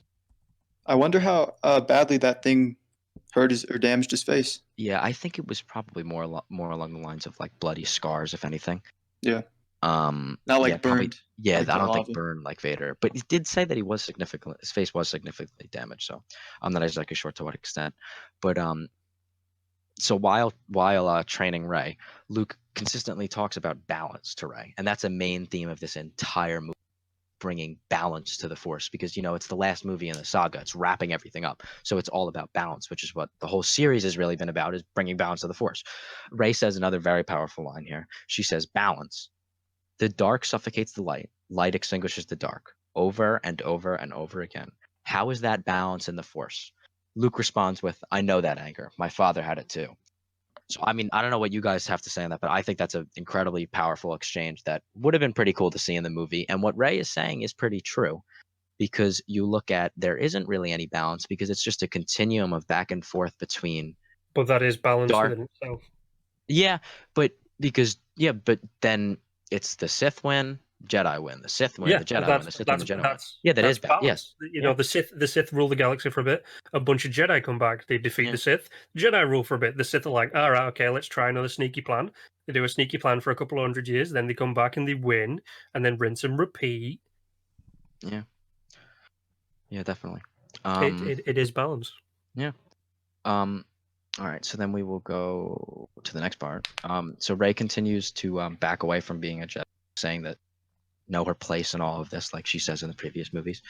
I wonder how badly that thing hurt or damaged his face. Yeah, I think it was probably more along the lines of like bloody scars, if anything. Yeah. Not Not like burned. Yeah, like I the don't lava. think burned like Vader, but he did say that he was significantly. His face was significantly damaged, so I'm not exactly sure to what extent. But so while training Rey, Luke consistently talks about balance to Rey, and that's a main theme of this entire movie, bringing balance to the Force, because it's the last movie in the saga. It's wrapping everything up, so it's all about balance, which is what the whole series has really been about, is bringing balance to the Force. Rey says another very powerful line here. She says, "Balance. The dark suffocates the light. Light extinguishes the dark. Over and over and over again. How is that balance in the Force?" Luke responds with, "I know that anger. My father had it too." So, I mean, I don't know what you guys have to say on that, but I think that's an incredibly powerful exchange that would have been pretty cool to see in the movie. And what Rey is saying is pretty true, because you look at, there isn't really any balance, because it's just a continuum of back and forth between. But that is balance Dark- within itself. Yeah, but then it's the Sith win, Jedi win, the Sith win, the Jedi win, the Sith win, the Jedi win. Yeah, that is balance. Yes. The Sith rule the galaxy for a bit. A bunch of Jedi come back. They defeat Yeah. the Sith. Jedi rule for a bit. The Sith are like, all right, okay, let's try another sneaky plan. They do a sneaky plan for a couple of 100 years. Then they come back and they win, and then rinse and repeat. Yeah, definitely. It is balance. All right, so then we will go to the next part. So Rey continues to back away from being a Jedi, saying that know her place in all of this, like she says in the previous movies.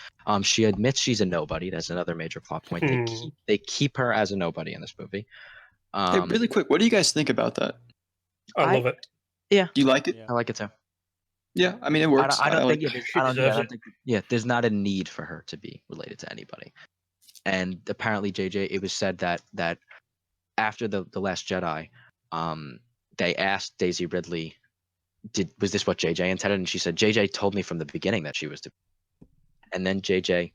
She admits she's a nobody. That's another major plot point. They keep her as a nobody in this movie. Hey, really quick, what do you guys think about that? I love it. Do you like it? Yeah. I like it too. Yeah, I mean, it works. I don't like think it. it is. She deserves it. There's not a need for her to be related to anybody. And apparently, JJ, it was said that after the Last Jedi, they asked Daisy Ridley, was this what JJ intended? And she said, JJ told me from the beginning that she was to. And then JJ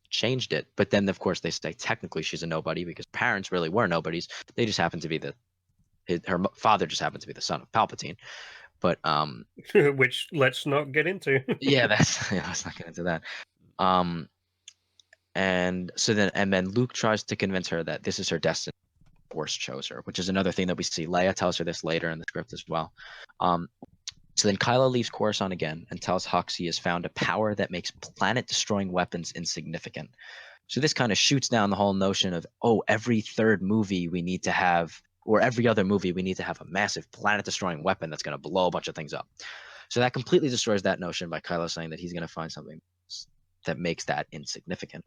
changed it. But then, of course, they say technically she's a nobody, because parents really were nobodies. They just happened to be her father just happened to be the son of Palpatine. But Which let's not get into. let's not get into that. And then Luke tries to convince her that this is her destiny. Force chose her, which is another thing that we see. Leia tells her this later in the script as well. So then Kylo leaves Coruscant again and tells Hux he has found a power that makes planet-destroying weapons insignificant. So this kind of shoots down the whole notion of, every third movie we need to have, or every other movie we need to have a massive planet-destroying weapon that's going to blow a bunch of things up. So that completely destroys that notion by Kylo saying that he's going to find something that makes that insignificant.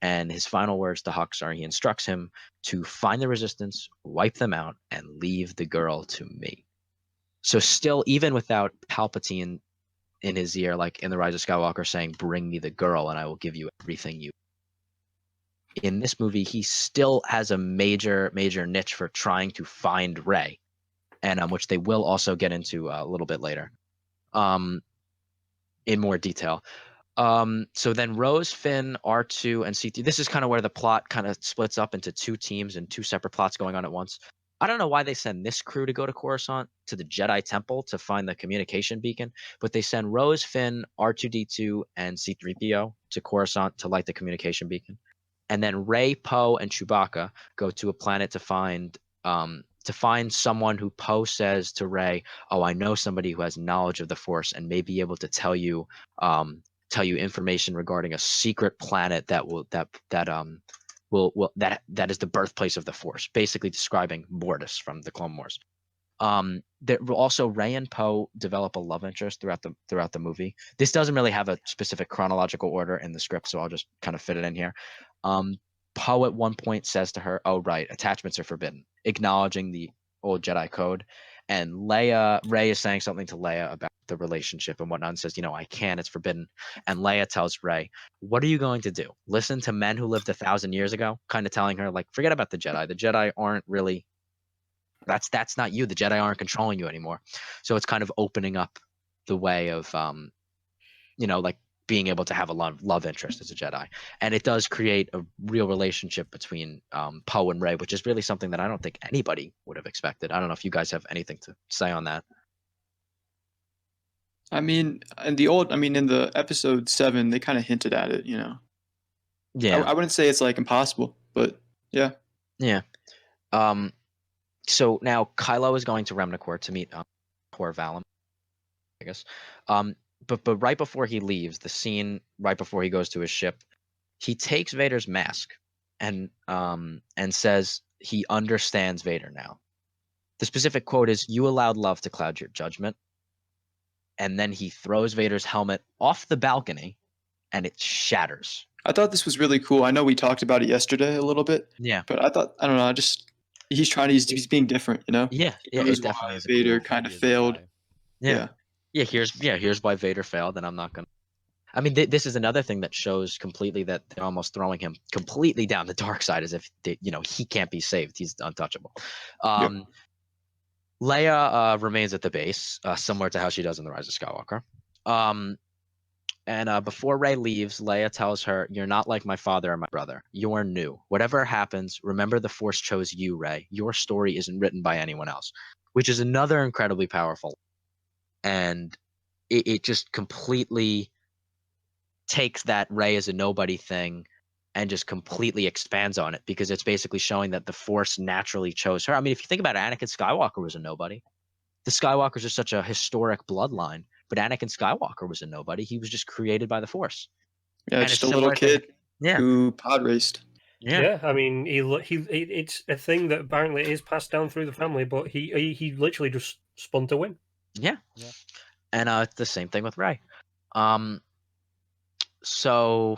And his final words to Hux are, he instructs him to find the Resistance, wipe them out, and leave the girl to me. So still, even without Palpatine in his ear, like in The Rise of Skywalker, saying, "Bring me the girl, and I will give you everything you." In this movie, he still has a major niche for trying to find Rey, and which they will also get into a little bit later, in more detail. So then Rose, Finn, R2, and C3. This is kind of where the plot kind of splits up into two teams and two separate plots going on at once. I don't know why they send this crew to go to Coruscant, to the Jedi Temple, to find the communication beacon, but they send Rose, Finn, R2D2, and C3PO to Coruscant to light the communication beacon. And then Rey, Poe, and Chewbacca go to a planet to find someone who Poe says to Rey, "Oh, I know somebody who has knowledge of the Force and may be able to tell you information regarding a secret planet that that is the birthplace of the Force," basically describing Mortis from the Clone Wars. There also Rey and Poe develop a love interest throughout the movie. This doesn't really have a specific chronological order in the script, so I'll just kind of fit it in here. Poe at one point says to her, "Oh, right, attachments are forbidden," acknowledging the old Jedi code. And Rey is saying something to Leia about the relationship and whatnot, and says, "I can't, it's forbidden." And Leia tells Rey, "What are you going to do? Listen to men who lived 1,000 years ago?" Kind of telling her, like, forget about the Jedi. The Jedi aren't really, that's not you. The Jedi aren't controlling you anymore. So it's kind of opening up the way of, like being able to have a love interest as a Jedi. And it does create a real relationship between Poe and Rey, which is really something that I don't think anybody would have expected. I don't know if you guys have anything to say on that. I mean, in the episode 7, they kind of hinted at it, Yeah. I wouldn't say it's like impossible, but yeah. Yeah. So now Kylo is going to Remnacor to meet poor Valum, I guess. But right before he leaves, the scene right before he goes to his ship, he takes Vader's mask and says he understands Vader now. The specific quote is, "You allowed love to cloud your judgment." And then he throws Vader's helmet off the balcony and it shatters. I thought this was really cool. I know we talked about it yesterday a little bit. Yeah. But I don't know, he's being different, Yeah. He Yeah, knows it definitely why is a Vader cool. kind of He is the failed. guy. Yeah. Here's why Vader failed, and I'm not gonna. I mean, this is another thing that shows completely that they're almost throwing him completely down the dark side, as if he can't be saved. He's untouchable. Leia remains at the base, similar to how she does in The Rise of Skywalker. And before Rey leaves, Leia tells her, "You're not like my father or my brother. You're new. Whatever happens, remember the Force chose you, Rey. Your story isn't written by anyone else," which is another incredibly powerful. And it just completely takes that Rey is a nobody thing and just completely expands on it, because it's basically showing that the Force naturally chose her. I mean, if you think about it, Anakin Skywalker was a nobody. The Skywalkers are such a historic bloodline, but Anakin Skywalker was a nobody. He was just created by the Force. Yeah, And just it's a little similar to- kid Yeah. who pod raced. Yeah, I mean, it's a thing that apparently is passed down through the family, but he literally just spun to win. Yeah. Yeah. And it's the same thing with Rey. So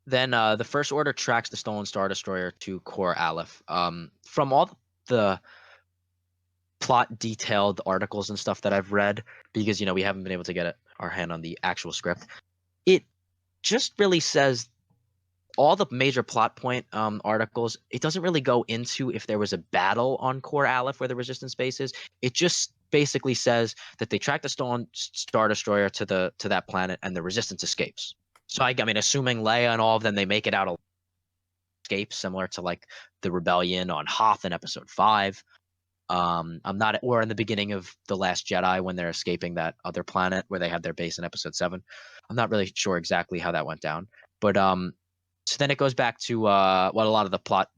then the First Order tracks the stolen Star Destroyer to Kor Aleph. From all the plot detailed articles and stuff that I've read, because we haven't been able to get our hand on the actual script, it just really says all the major plot point articles. It doesn't really go into if there was a battle on Kor Aleph where the Resistance base is. It just basically says that they track the stolen Star Destroyer to that planet and the Resistance escapes. So I mean, assuming Leia and all of them, they make it out of escape, similar to like the rebellion on Hoth in Episode 5. Or in the beginning of The Last Jedi when they're escaping that other planet where they had their base in Episode 7. I'm not really sure exactly how that went down, but so then it goes back to what a lot of the plot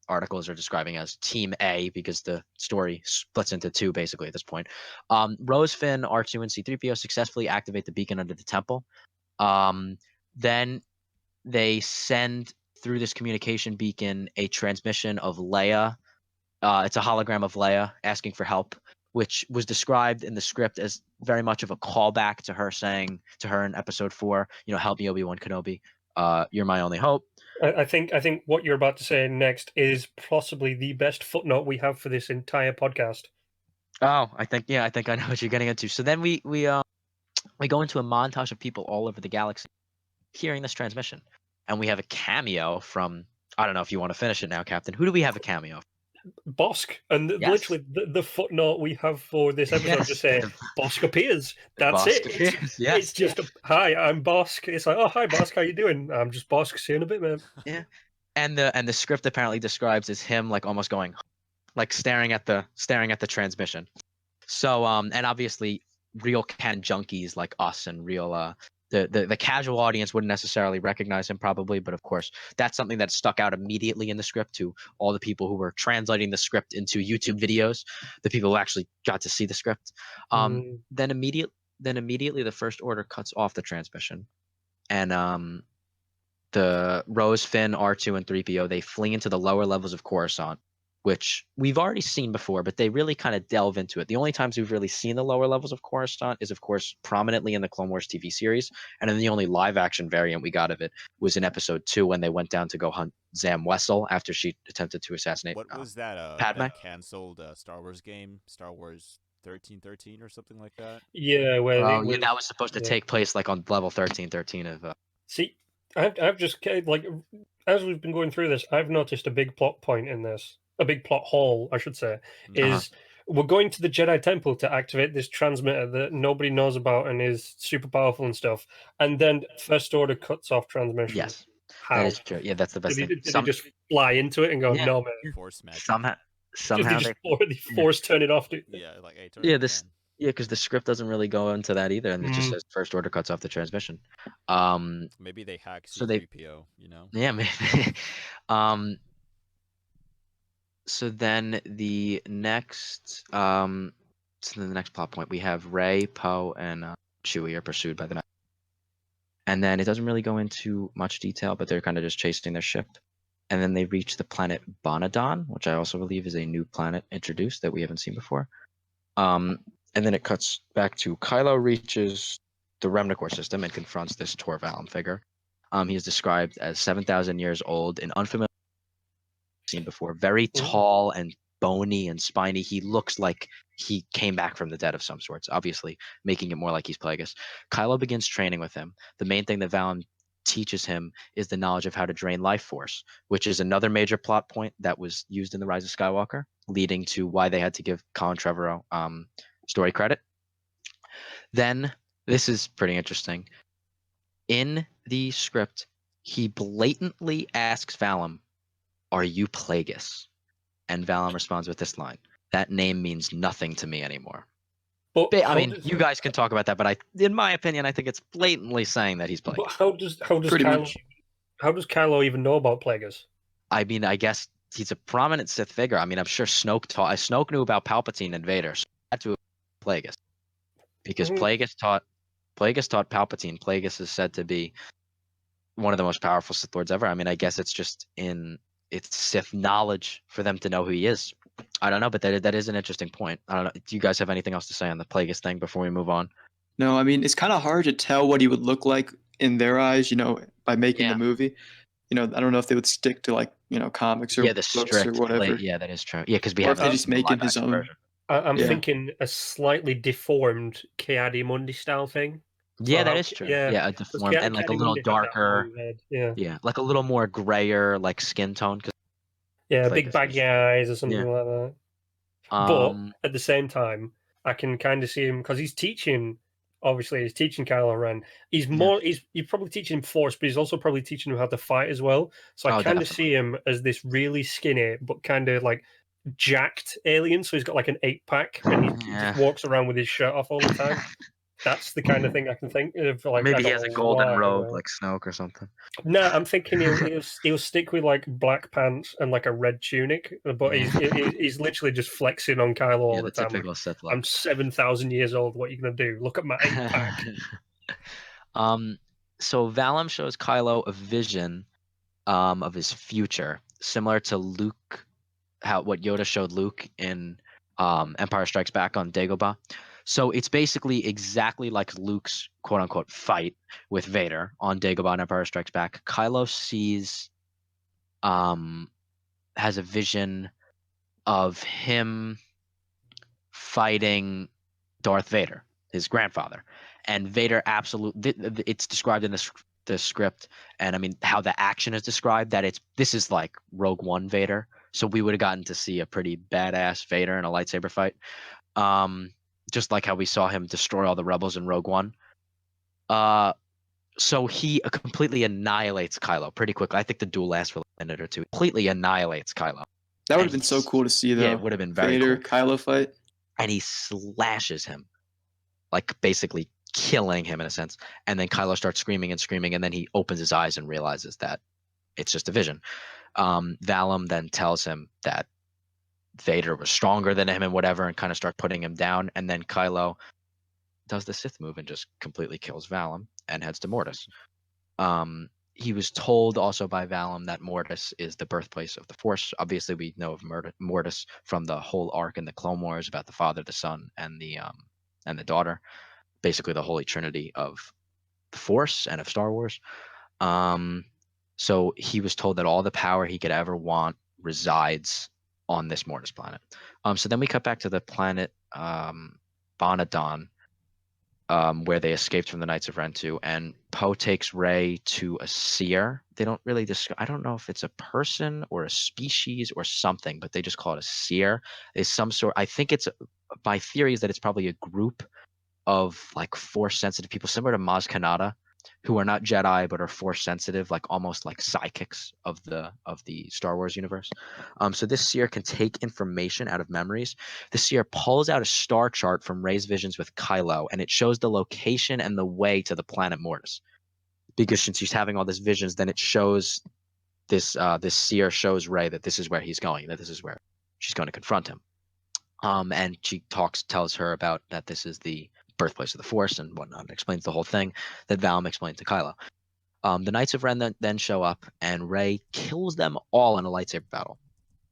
articles are describing as Team A, because the story splits into two basically at this point. Rose, Finn, R2, and C3PO successfully activate the beacon under the temple. Then they send through this communication beacon a transmission of Leia. It's a hologram of Leia asking for help, which was described in the script as very much of a callback to her saying to her in Episode 4, "Help me, Obi-Wan Kenobi. You're my only hope." I think what you're about to say next is possibly the best footnote we have for this entire podcast. Oh, I think I know what you're getting into. So then we go into a montage of people all over the galaxy hearing this transmission, and we have a cameo from, I don't know if you want to finish it now, Captain. Who do we have a cameo? Bosk, and Yes. literally the footnote we have for this episode Yes, just say Bosk appears. That's Bosk it. appears, yes. It's just hi, I'm Bosk. It's like, oh hi Bosk, how you doing? I'm just Bosk. See you in a bit, man. Yeah. And the script apparently describes as him like almost going, like staring at the transmission. So and obviously real Ken junkies like us and real the casual audience wouldn't necessarily recognize him probably, but of course that's something that stuck out immediately in the script to all the people who were translating the script into YouTube videos, the people who actually got to see the script. Then immediately the First Order cuts off the transmission, and the Rose, Finn, R2, and 3PO, they flee into the lower levels of Coruscant, which we've already seen before, but they really kind of delve into it. The only times we've really seen the lower levels of Coruscant is, of course, prominently in the Clone Wars TV series, and then the only live-action variant we got of it was in Episode 2 when they went down to go hunt Zam Wessel after she attempted to assassinate What was that? Padme. That canceled Star Wars game, Star Wars 1313 or something like that. Yeah, where Oh, yeah, that was supposed to yeah. take place like on level 1313 of. See, I've just like as we've been going through this, I've noticed a big plot point in this, a big plot hole, I should say, is we're going to the Jedi Temple to activate this transmitter that nobody knows about and is super powerful and stuff, and then First Order cuts off transmission. Yes, How? that is true. Yeah, that's the best thing. Did they just fly into it and go, Yeah. no, man? Force magic. Somehow they force turn it off. Yeah, like hey, turn Yeah, it this on. yeah, because the script doesn't really go into that either, and it just says First Order cuts off the transmission. Maybe they hack So they- C-3PO, you know? Yeah, maybe. So then the next plot point we have Rey, Poe, and Chewie are pursued by the Night. And then it doesn't really go into much detail, but they're kind of just chasing their ship. And then they reach the planet Bonadon, which I also believe is a new planet introduced that we haven't seen before. And then it cuts back to Kylo reaches the Remnacor system and confronts this Tor Vallum figure. He is described as 7,000 years old, an unfamiliar seen before, very tall and bony and spiny. He looks like he came back from the dead of some sorts, obviously making it more like he's Plagueis. Kylo begins training with him. The main thing that Vallum teaches him is the knowledge of how to drain life force, which is another major plot point that was used in The Rise of Skywalker, leading to why they had to give Colin Trevorrow story credit. Then, this is pretty interesting. In the script, he blatantly asks Vallum, "Are you Plagueis?" And Vallum responds with this line, "That name means nothing to me anymore." But I mean, you guys can talk about that, but in my opinion, I think it's blatantly saying that he's Plagueis. But how does Pretty Kylo much. how does Kylo even know about Plagueis? I mean, I guess he's a prominent Sith figure. I mean, I'm sure Snoke knew about Palpatine and Vader, so he had to have Plagueis, because Plagueis taught Palpatine. Plagueis is said to be one of the most powerful Sith Lords ever. I mean, I guess it's just it's Sith knowledge for them to know who he is. I don't know, but that is an interesting point. I don't know. Do you guys have anything else to say on the Plagueis thing before we move on? No, I mean, it's kind of hard to tell what he would look like in their eyes, by making the movie. I don't know if they would stick to like, comics or the books strict or whatever. Yeah, that is true. Yeah, because we Or have if they just make him his own. version. I'm Yeah. thinking a slightly deformed Ki-Adi-Mundi style thing. Yeah, that is true. Yeah. Yeah, a deformed and like a little darker. Yeah. Yeah, like a little more grayer, like skin tone. Yeah, Plagueis big baggy eyes or something like that. But at the same time, I can kind of see him because he's teaching. Obviously, he's teaching Kylo Ren. He's probably teaching him Force, but he's also probably teaching him how to fight as well. So I kind of see him as this really skinny but kind of like jacked alien. So he's got like an 8-pack and he just walks around with his shirt off all the time. That's the kind of thing I can think of. Like, maybe he has a golden robe like Snoke or something. No, I'm thinking he'll stick with like black pants and like a red tunic, but he's literally just flexing on Kylo all the time. Typical Sith I'm 7,000 years old. What are you gonna do? Look at my 8-pack. So Vallum shows Kylo a vision of his future, similar to Luke, what Yoda showed Luke in Empire Strikes Back on Dagobah. So it's basically exactly like Luke's quote-unquote fight with Vader on Dagobah and Empire Strikes Back. Kylo has a vision of him fighting Darth Vader, his grandfather, and Vader absolutely. It's described in the script, and I mean how the action is described. That this is like Rogue One Vader, so we would have gotten to see a pretty badass Vader in a lightsaber fight, just like how we saw him destroy all the rebels in Rogue One. So he completely annihilates Kylo pretty quickly. I think the duel lasts for a minute or two. Completely annihilates Kylo. That would have been so cool to see, though. Yeah, it would have been very Vader cool. Kylo fight. And he slashes him, like basically killing him in a sense. And then Kylo starts screaming and screaming, and then he opens his eyes and realizes that it's just a vision. Valum then tells him that Vader was stronger than him and whatever, and kind of start putting him down. And then Kylo does the Sith move and just completely kills Valum and heads to Mortis. He was told also by Valum that Mortis is the birthplace of the Force. Obviously, we know of Mortis from the whole arc in the Clone Wars about the father, the son, and the daughter. Basically, the Holy Trinity of the Force and of Star Wars. So he was told that all the power he could ever want resides on this Mortis planet. So then we cut back to the planet Bonadon, where they escaped from the Knights of Ren 2, and Poe takes Rey to a seer. They don't really I don't know if it's a person or a species or something, but they just call it a seer. It's some sort. I think my theory is that it's probably a group of like Force sensitive people, similar to Maz Kanata, who are not Jedi but are Force sensitive, like almost like psychics of the Star Wars universe. So this seer can take information out of memories. The seer pulls out a star chart from Rey's visions with Kylo, and it shows the location and the way to the planet Mortis. Because since she's having all these visions, then it shows this seer shows Rey that this is where he's going, that this is where she's going to confront him. And she tells her about that this is the birthplace of the Force and whatnot, and explains the whole thing that Valum explained to Kylo. The Knights of Ren then show up, and Rey kills them all in a lightsaber battle.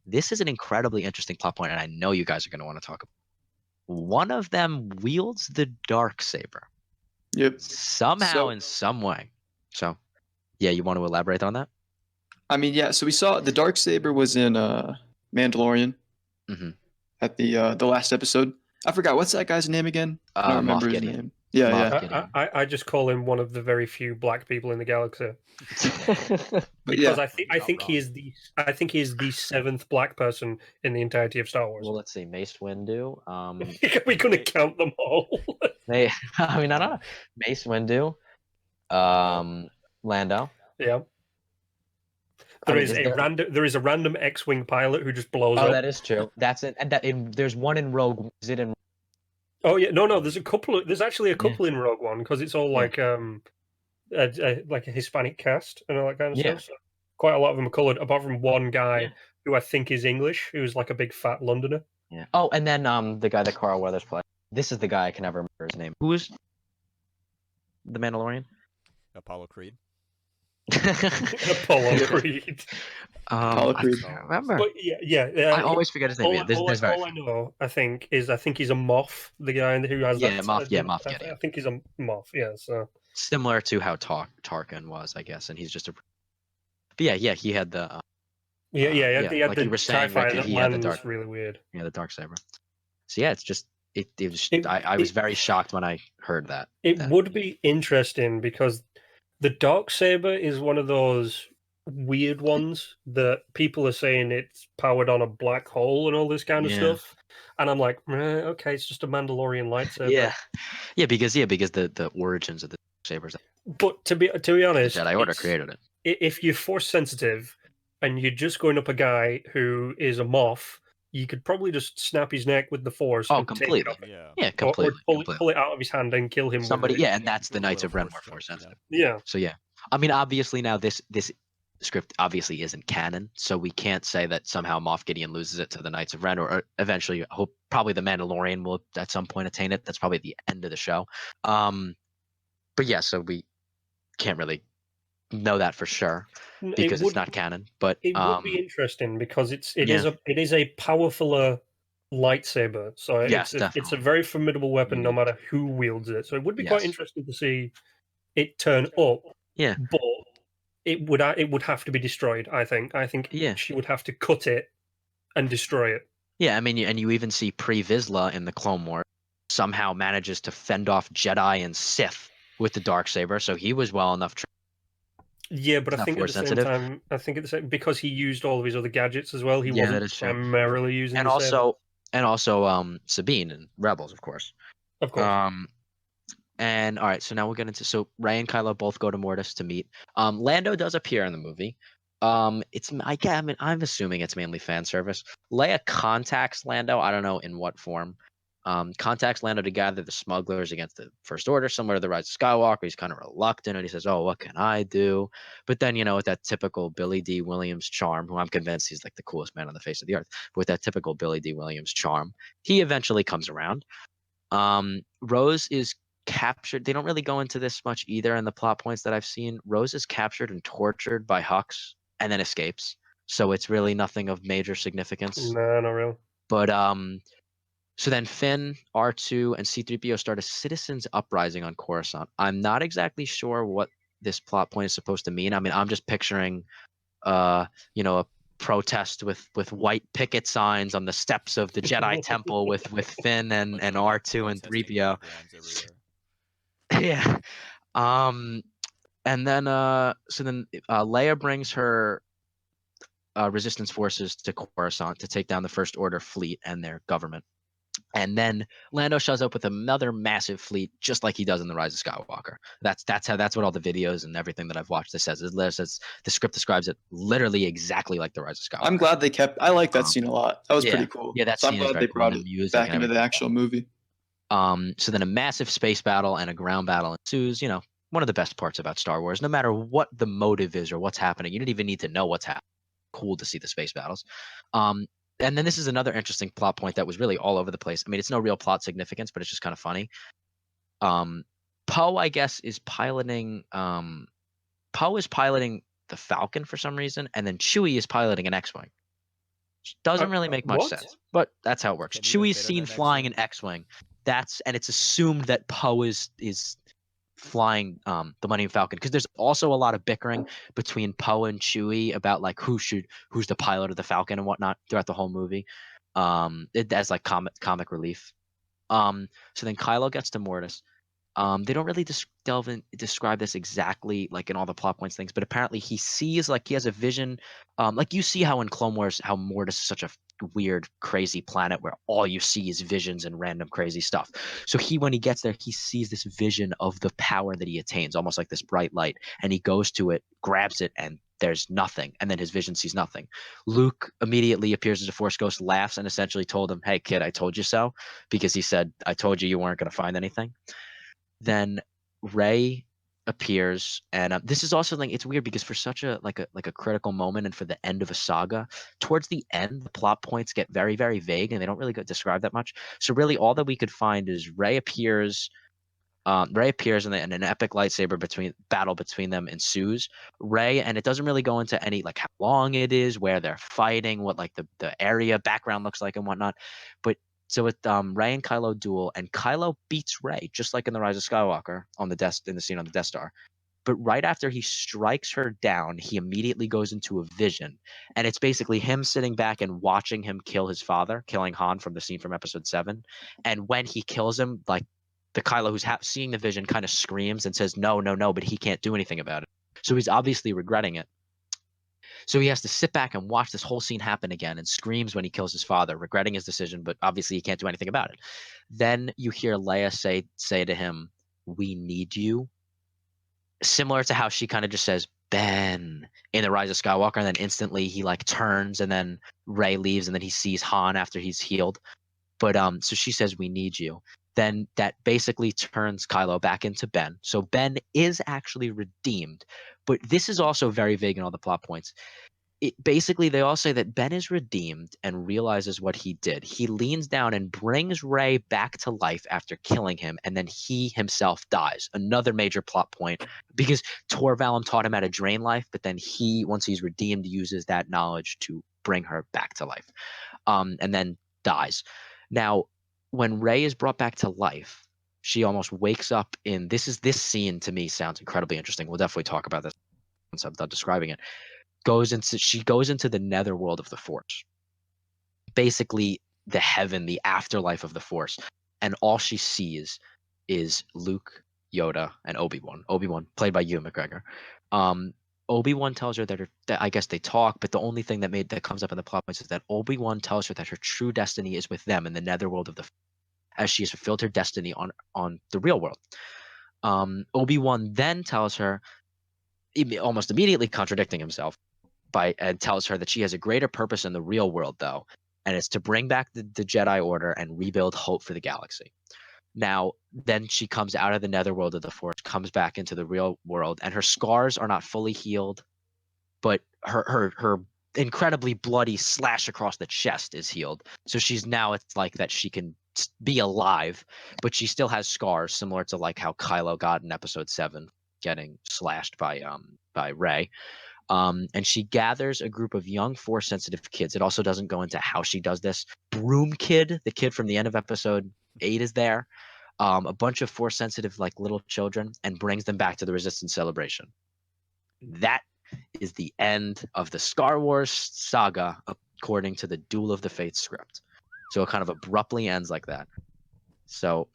This is an incredibly interesting plot point, and I know you guys are going to want to talk about it. One of them wields the dark saber. Yep. Somehow, in some way. So, yeah, you want to elaborate on that? I mean, yeah. So we saw the dark saber was in Mandalorian at the last episode. I forgot what's that guy's name again. I don't remember his name. Yeah. I just call him one of the very few black people in the galaxy. But Because I think he is the 7th black person in the entirety of Star Wars. Well, let's see, Mace Windu. We couldn't count them all. I don't know. Mace Windu. Lando. Yeah. There is a random X-wing pilot who just blows up. Oh, that is true. That's it. And there's one in Rogue. Is it in? Oh yeah, no. There's actually a couple in Rogue One because it's all like like a Hispanic cast and all that kind of stuff. So quite a lot of them are coloured, apart from one guy who I think is English, who's like a big fat Londoner. Yeah. Oh, and then the guy that Carl Weathers played. This is the guy I can never remember his name. Who is the Mandalorian? Apollo Creed. Apollo Creed. Apollo Creed. I can't remember. But yeah. I always forget his name. All I know, I think he's a Moff, the guy who has that. Moff. Yeah, Moff. I think he's a Moff. Yeah, so similar to how Tarkin was, I guess, and he's just a. But yeah, he had the. He had like the you were saying, TIE fighter Ricky, that he had the lands really weird. Yeah, the dark saber. So yeah, it's just I was very shocked when I heard that. It would be interesting because the dark saber is one of those weird ones that people are saying it's powered on a black hole and all this kind of stuff, and I'm like, okay, it's just a Mandalorian lightsaber. because the origins of the sabers. But to be honest, the Jedi Order created it. If you're Force sensitive and you're just going up a guy who is a Moff, you could probably just snap his neck with the Force. Oh, and completely. Take it off. Yeah, completely. Or pull it out of his hand and kill him. Somebody, and that's the Knights of Ren more Force sensitive. Yeah. So yeah, I mean, obviously now this script obviously isn't canon, so we can't say that somehow Moff Gideon loses it to the Knights of Ren, or eventually, probably the Mandalorian will at some point attain it. That's probably the end of the show. But yeah, so we can't really know that for sure because it's not canon. But it would be interesting because it is a powerfuler lightsaber. So it's a very formidable weapon, no matter who wields it. So it would be quite interesting to see it turn up. Yeah, but it would have to be destroyed. I think she would have to cut it and destroy it. Yeah, I mean, and you even see Pre-Vizsla in the Clone Wars somehow manages to fend off Jedi and Sith with the dark saber, so he was well enough. Yeah, but I He's not think at force the same sensitive. time, I think at the same because he used all of his other gadgets as well, he Yeah, that wasn't is true. primarily using And the saber. also Sabine and Rebels, of course. Of course. And all right, so now we'll get into so Rey and Kylo both go to Mortis to meet. Lando does appear in the movie. I mean, I'm assuming it's mainly fan service. Leia contacts Lando. I don't know in what form. Contacts Lando to gather the smugglers against the First Order, similar to the Rise of Skywalker. He's kind of reluctant, and he says, "Oh, what can I do?" But then, with that typical Billy D. Williams charm, who I'm convinced he's like the coolest man on the face of the earth, with that typical Billy D. Williams charm, he eventually comes around. Rose is captured. They don't really go into this much either in the plot points that I've seen. Rose is captured and tortured by Hux and then escapes. So it's really nothing of major significance. No, not real. But so then Finn, R2, and C-3PO start a citizens uprising on Coruscant. I'm not exactly sure what this plot point is supposed to mean. I mean, I'm just picturing a protest with white picket signs on the steps of the Jedi Temple with Finn and R2 and 3PO. Yeah. And then Leia brings her resistance forces to Coruscant to take down the First Order fleet and their government. And then Lando shows up with another massive fleet, just like he does in The Rise of Skywalker. That's what all the videos and everything that I've watched says. The script describes it literally exactly like The Rise of Skywalker. I'm glad they kept. I like that scene a lot. That was pretty cool. Yeah, so I'm glad they brought it back into the actual movie. So then a massive space battle and a ground battle ensues. One of the best parts about Star Wars, no matter what the motive is or what's happening, you don't even need to know what's happening. Cool to see the space battles. And then this is another interesting plot point that was really all over the place. I mean, it's no real plot significance, but it's just kind of funny. Poe, I guess, is piloting. Poe is piloting the Falcon for some reason, and then Chewie is piloting an X-wing. Doesn't really make much sense, but that's how it works. Chewie's seen flying an X-wing. And it's assumed that Poe is flying the Millennium Falcon, because there's also a lot of bickering between Poe and Chewie about like who's the pilot of the Falcon and whatnot throughout the whole movie. As like comic relief. So then Kylo gets to Mortis. They don't really describe this exactly like in all the plot points things, but apparently he sees, like, he has a vision. Like you see how in Clone Wars how Mortis is such a weird, crazy planet where all you see is visions and random crazy stuff. So when he gets there, he sees this vision of the power that he attains, almost like this bright light, and he goes to it, grabs it, and there's nothing, and then his vision sees nothing. Luke immediately appears as a Force ghost, laughs, and essentially told him, "Hey kid, I told you so," because he said, "I told you weren't going to find anything." Then Rey appears, and this is also like, it's weird because for such a critical moment and for the end of a saga, towards the end the plot points get very, very vague and they don't really describe that much. So really all that we could find is Rey appears. Rey appears and an epic lightsaber battle between them ensues. Rey, and it doesn't really go into any like how long it is, where they're fighting, what like the area background looks like and whatnot. But so with Rey and Kylo duel, and Kylo beats Rey just like in The Rise of Skywalker in the scene on the Death Star. But right after he strikes her down, he immediately goes into a vision, and it's basically him sitting back and watching him kill his father, killing Han from the scene from Episode 7. And when he kills him, like, the Kylo who's seeing the vision kind of screams and says, "No, no, no," but he can't do anything about it. So he's obviously regretting it. So he has to sit back and watch this whole scene happen again, and screams when he kills his father, regretting his decision, but obviously he can't do anything about it. Then you hear Leia say to him, "We need you," similar to how she kind of just says Ben in The Rise of Skywalker, and then instantly he like turns, and then Rey leaves, and then he sees Han after he's healed. But so she says, "We need you." Then that basically turns Kylo back into Ben. So Ben is actually redeemed. But this is also very vague in all the plot points. Basically, they all say that Ben is redeemed and realizes what he did. He leans down and brings Rey back to life after killing him, and then he himself dies. Another major plot point, because Tor Valum taught him how to drain life, but then he, once he's redeemed, uses that knowledge to bring her back to life, and then dies. Now, when Rey is brought back to life, she almost wakes up in this scene to me sounds incredibly interesting. We'll definitely talk about this once I'm done describing it. She goes into the netherworld of the Force. basically the heaven, the afterlife of the Force, and all she sees is Luke, Yoda, and Obi-Wan. Obi-Wan, played by Ewan McGregor. Obi-Wan tells her that I guess they talk, but the only thing that comes up in the plot points is that Obi-Wan tells her that her true destiny is with them in the netherworld of the, as she has fulfilled her destiny on the real world. Obi-Wan then tells her, almost immediately contradicting himself, and tells her that she has a greater purpose in the real world, though, and it's to bring back the Jedi Order and rebuild hope for the galaxy. Now, then she comes out of the netherworld of the Force, comes back into the real world, and her scars are not fully healed, but her incredibly bloody slash across the chest is healed. So she's now, it's like that she can be alive, but she still has scars, similar to like how Kylo got in Episode 7, getting slashed by Rey. And she gathers a group of young Force-sensitive kids. It also doesn't go into how she does this. Broom Kid, the kid from the end of Episode 8, is there. A bunch of Force-sensitive, like, little children, and brings them back to the Resistance celebration. That is the end of the Star Wars saga, according to the Duel of the Fates script. So it kind of abruptly ends like that. So,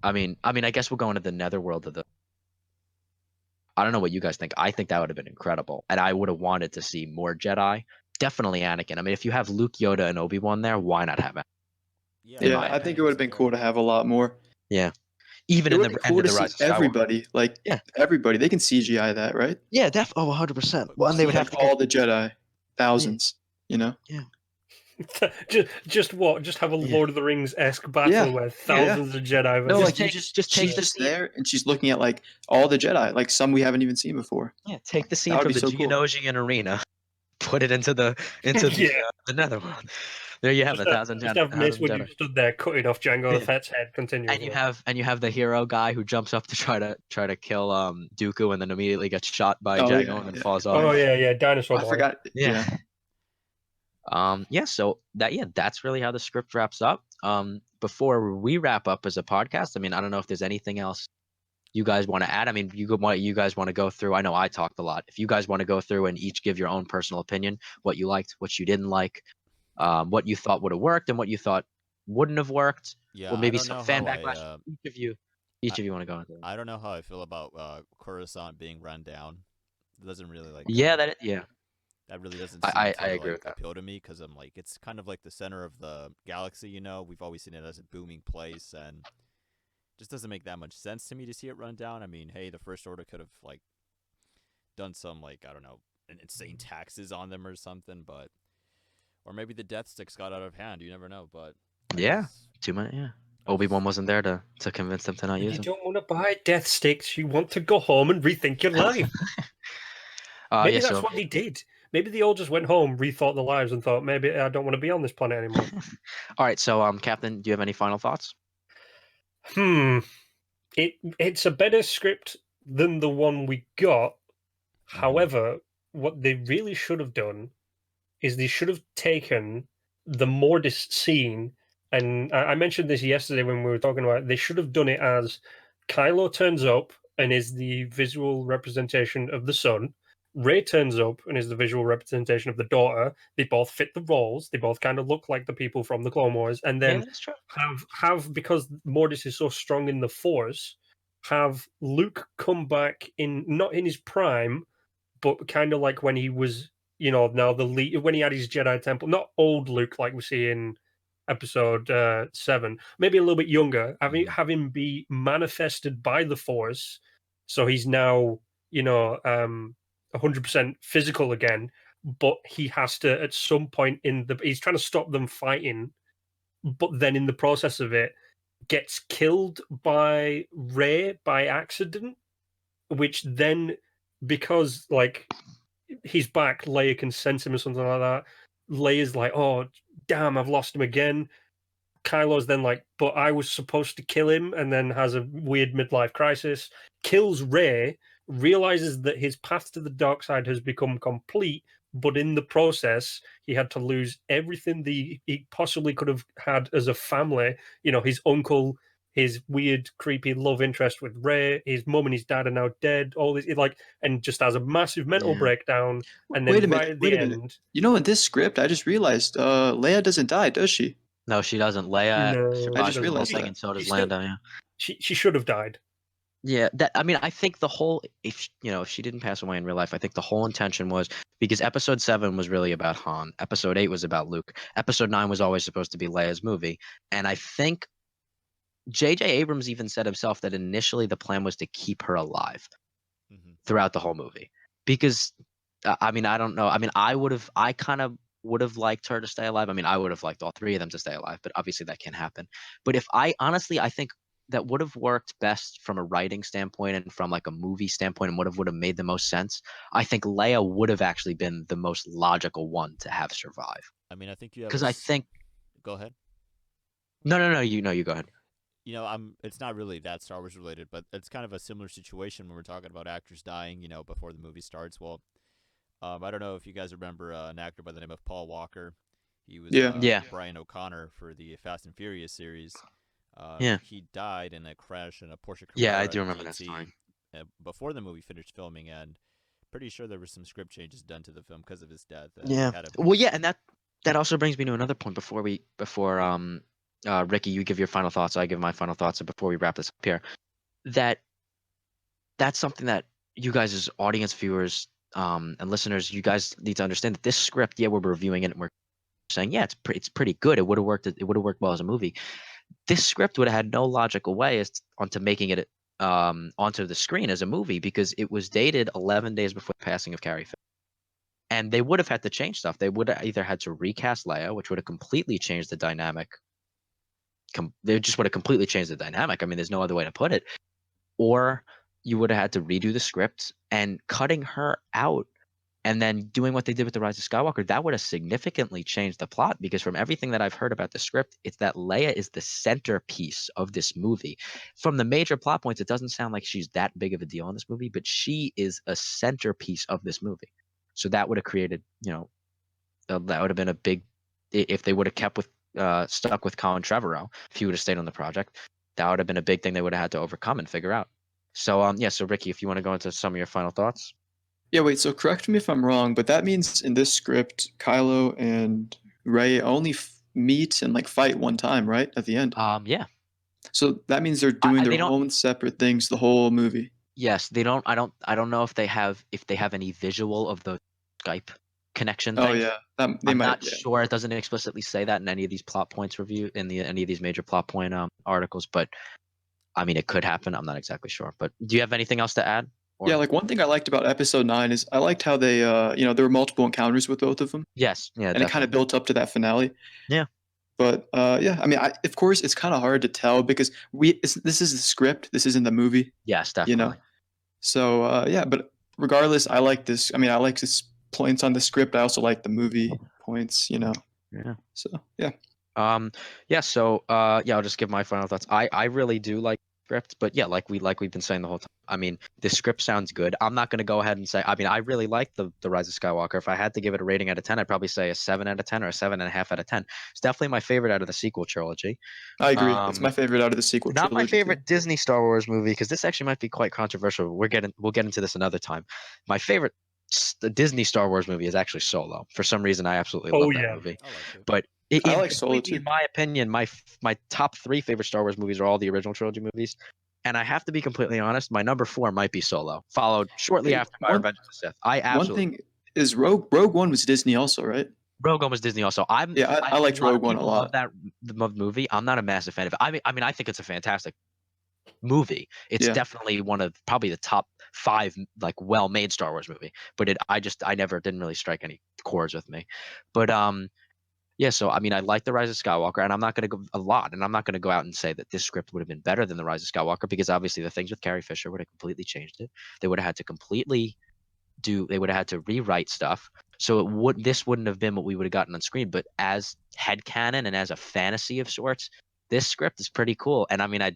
I mean, I guess we'll go into the netherworld of the. I don't know what you guys think. I think that would have been incredible, and I would have wanted to see more Jedi. Definitely Anakin. I mean, if you have Luke, Yoda, and Obi-Wan there, why not have Anakin? Yeah, I think it would have been cool to have a lot more. Yeah, even It in would the be end cool of to the see Rise of Skywalker. everybody, like everybody. They can CGI that, right? Yeah, 100%. Well, and they would have to all the Jedi, thousands. You know. Yeah. just have a Lord of the Rings-esque battle Yeah. where thousands of Jedi. No, like just she's take just there and she's looking at like all the Jedi, like some we haven't even seen before. Yeah, take the scene That would from the be so cool. Geonosian arena, put it into the netherworld. There you have Just 1,000 just Jedi. have Mace Windu stood there cutting off Jango the Fett's head continuously. And you have the hero guy who jumps up to try to kill Dooku and then immediately gets shot by Oh, Jango yeah, and then yeah. falls off. Oh yeah, dinosaur I boy. forgot. Yeah. So that's really how the script wraps up. Before we wrap up as a podcast, I mean, I don't know if there's anything else you guys want to add. I mean, you guys want to go through. I know I talked a lot. If you guys want to go through and each give your own personal opinion, what you liked, what you didn't like, what you thought would have worked and what you thought wouldn't have worked, Yeah, or maybe I don't some know fan how backlash. Each of you want to go into that. I don't know how I feel about Coruscant being run down. It doesn't really like. That really doesn't seem I to agree with that. appeal to me because I'm like, it's kind of like the center of the galaxy. You know, we've always seen it as a booming place, and just doesn't make that much sense to me to see it run down. I mean, hey, the First Order could have like done some like, I don't know, insane taxes on them or something, but or maybe the Death Sticks got out of hand. You never know, but too much. Yeah, Obi-Wan wasn't there to convince them to not use them. You don't want to buy Death Sticks. You want to go home and rethink your life. Maybe that's what they did. Maybe they all just went home, rethought their lives, and thought, maybe I don't want to be on this planet anymore. All right, so Captain, do you have any final thoughts? It's a better script than the one we got. However, what they really should have done is they should have taken the Mortis scene, and I mentioned this yesterday when we were talking about it. They should have done it as Kylo turns up and is the visual representation of the son. Rey turns up and is the visual representation of the daughter. They both fit the roles. They both kind of look like the people from the Clone Wars. And then have because Mortis is so strong in the Force, have Luke come back not in his prime, but kind of like when he was, now the lead, when he had his Jedi Temple. Not old Luke like we see in Episode 7, maybe a little bit younger. Have him be manifested by the Force, so he's now 100% physical again, but he has to at some point he's trying to stop them fighting, but then in the process of it gets killed by Rey by accident, which then, because like he's back, Leia can sense him or something like that. Leia's like, oh damn, I've lost him again. Kylo's then like, but I was supposed to kill him, and then has a weird midlife crisis, kills Rey, realizes that his path to the dark side has become complete, but in the process, he had to lose everything he possibly could have had as a family. His uncle his weird, creepy love interest with Rey. His mum and his dad are now dead. All this, and just has a massive mental breakdown. And then Wait a right minute. at Wait the a minute. end, You know, in this script, I just realized Leia doesn't die, does she? No, she doesn't. Leia no, I survives just the whole realized thing, that. and so does She's still- Lando. Yeah. she should have died. Yeah, that I mean, I think the whole if if she didn't pass away in real life, I think the whole intention was because Episode 7 was really about Han, Episode 8 was about Luke, Episode 9 was always supposed to be Leia's movie, and I think J.J. Abrams even said himself that initially the plan was to keep her alive throughout the whole movie because I mean, I don't know. I mean, I kind of would have liked her to stay alive. I mean, I would have liked all three of them to stay alive, but obviously that can't happen. But if I honestly, I think that would have worked best from a writing standpoint and from like a movie standpoint and would have made the most sense. I think Leia would have actually been the most logical one to have survive. I mean, I think you have. Because I think. Go ahead. No. You go ahead. You know, it's not really that Star Wars related, but it's kind of a similar situation when we're talking about actors dying, before the movie starts. Well, I don't know if you guys remember an actor by the name of Paul Walker. He was Yeah. Brian O'Connor for the Fast and Furious series. Yeah. He died in a crash in a Porsche Carrera. Yeah, I do remember that story. Before the movie finished filming, and pretty sure there were some script changes done to the film because of his death. Yeah. Well, yeah, and that also brings me to another point before Ricky, you give your final thoughts, I give my final thoughts, and before we wrap this up here, that's something that you guys as audience viewers and listeners, you guys need to understand that this script, yeah, we're reviewing it and we're saying, yeah, it's pretty good. It would have worked. It would have worked well as a movie. This script would have had no logical way onto making it onto the screen as a movie because it was dated 11 days before the passing of Carrie Fisher. And they would have had to change stuff. They would have either had to recast Leia, which would have completely changed the dynamic. They just would have completely changed the dynamic. I mean, there's no other way to put it. Or you would have had to redo the script and cutting her out and then doing what they did with The Rise of Skywalker, that would have significantly changed the plot because from everything that I've heard about the script, it's that Leia is the centerpiece of this movie. From the major plot points, it doesn't sound like she's that big of a deal in this movie, but she is a centerpiece of this movie. So that would have created, that would have been a big, if they would have kept with, stuck with Colin Trevorrow, if he would have stayed on the project, that would have been a big thing they would have had to overcome and figure out. So, so Ricky, if you want to go into some of your final thoughts. Yeah, wait, so correct me if I'm wrong, but that means in this script, Kylo and Rey only meet and like fight one time, right? At the end. Yeah. So that means they're doing their own separate things the whole movie. Yes, they don't. I don't know if they have any visual of the Skype connection thing. Oh yeah, I'm not sure. It doesn't explicitly say that in any of these plot points any of these major plot point articles, but I mean, it could happen. I'm not exactly sure. But do you have anything else to add? Yeah, like one thing I liked about Episode 9 is I liked how they, there were multiple encounters with both of them. Yes, yeah, and definitely. It kind of built up to that finale. Yeah. But yeah, I mean, of course, it's kind of hard to tell because this is the script. This isn't the movie. Yes, definitely. So yeah, but regardless, I like this. I mean, I like this points on the script. I also like the movie points. Yeah. So yeah. Yeah. So yeah, I'll just give my final thoughts. I really do like script, but yeah, like we've been saying the whole time. I mean, this script sounds good. I'm not going to go ahead and say. I mean, I really like the Rise of Skywalker. If I had to give it a rating out of 10, I'd probably say a 7 out of 10 or a 7.5 out of 10. It's definitely my favorite out of the sequel trilogy. I agree. It's my favorite out of the sequel trilogy. Not my favorite Disney Star Wars movie because this actually might be quite controversial. We'll get into this another time. My favorite Disney Star Wars movie is actually Solo. For some reason, I absolutely love that movie. I like it. But I like Solo too. In my opinion, my top 3 favorite Star Wars movies are all the original trilogy movies. And I have to be completely honest, my number 4 might be Solo, followed shortly after by Revenge of the Sith. One thing is Rogue One was Disney also, right? Rogue One was Disney also. I liked Rogue One a lot. Love that movie. I'm not a massive fan of it. I mean, I think it's a fantastic movie. It's definitely one of probably the top 5 like well-made Star Wars movie. But I never didn't really strike any chords with me. But yeah, so I mean, I like The Rise of Skywalker, and I'm not going to go a lot, and I'm not going to go out and say that this script would have been better than The Rise of Skywalker because obviously the things with Carrie Fisher would have completely changed it. They would have had to rewrite stuff. So this wouldn't have been what we would have gotten on screen. But as headcanon and as a fantasy of sorts, this script is pretty cool. And I mean, I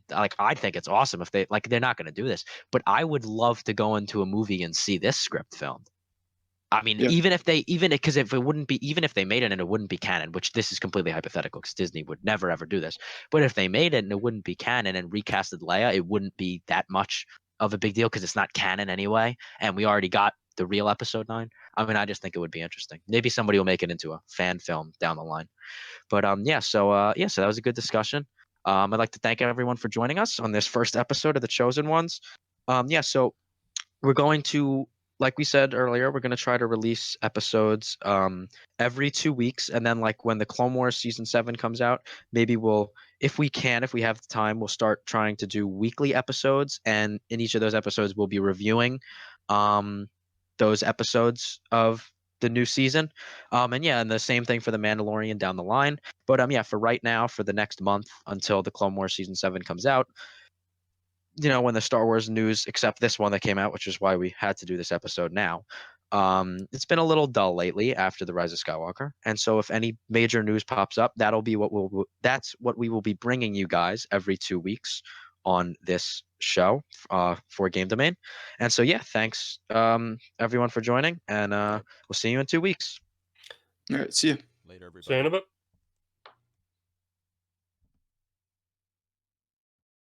think it's awesome if they're not going to do this, but I would love to go into a movie and see this script filmed. I mean, Yeah. even if they made it and it wouldn't be canon, which this is completely hypothetical because Disney would never ever do this. But if they made it and it wouldn't be canon and recasted Leia, it wouldn't be that much of a big deal because it's not canon anyway, and we already got the real Episode 9. I mean, I just think it would be interesting. Maybe somebody will make it into a fan film down the line. But so that was a good discussion. I'd like to thank everyone for joining us on this first episode of The Chosen Ones. So we're going to, like we said earlier, we're going to try to release episodes every 2 weeks, and then like when the Clone Wars season 7 comes out, maybe we'll, if we have the time, we'll start trying to do weekly episodes, and in each of those episodes we'll be reviewing those episodes of the new season. And the same thing for the Mandalorian down the line. But for right now, for the next month until the Clone Wars season 7 comes out, when the Star Wars news, except this one that came out, which is why we had to do this episode now, it's been a little dull lately after the Rise of Skywalker. And so if any major news pops up, that's what we will be bringing you guys every 2 weeks on this show for Game Domain. And so thanks everyone for joining, and we'll see you in 2 weeks. All right, see you. Later, everybody. Saying about.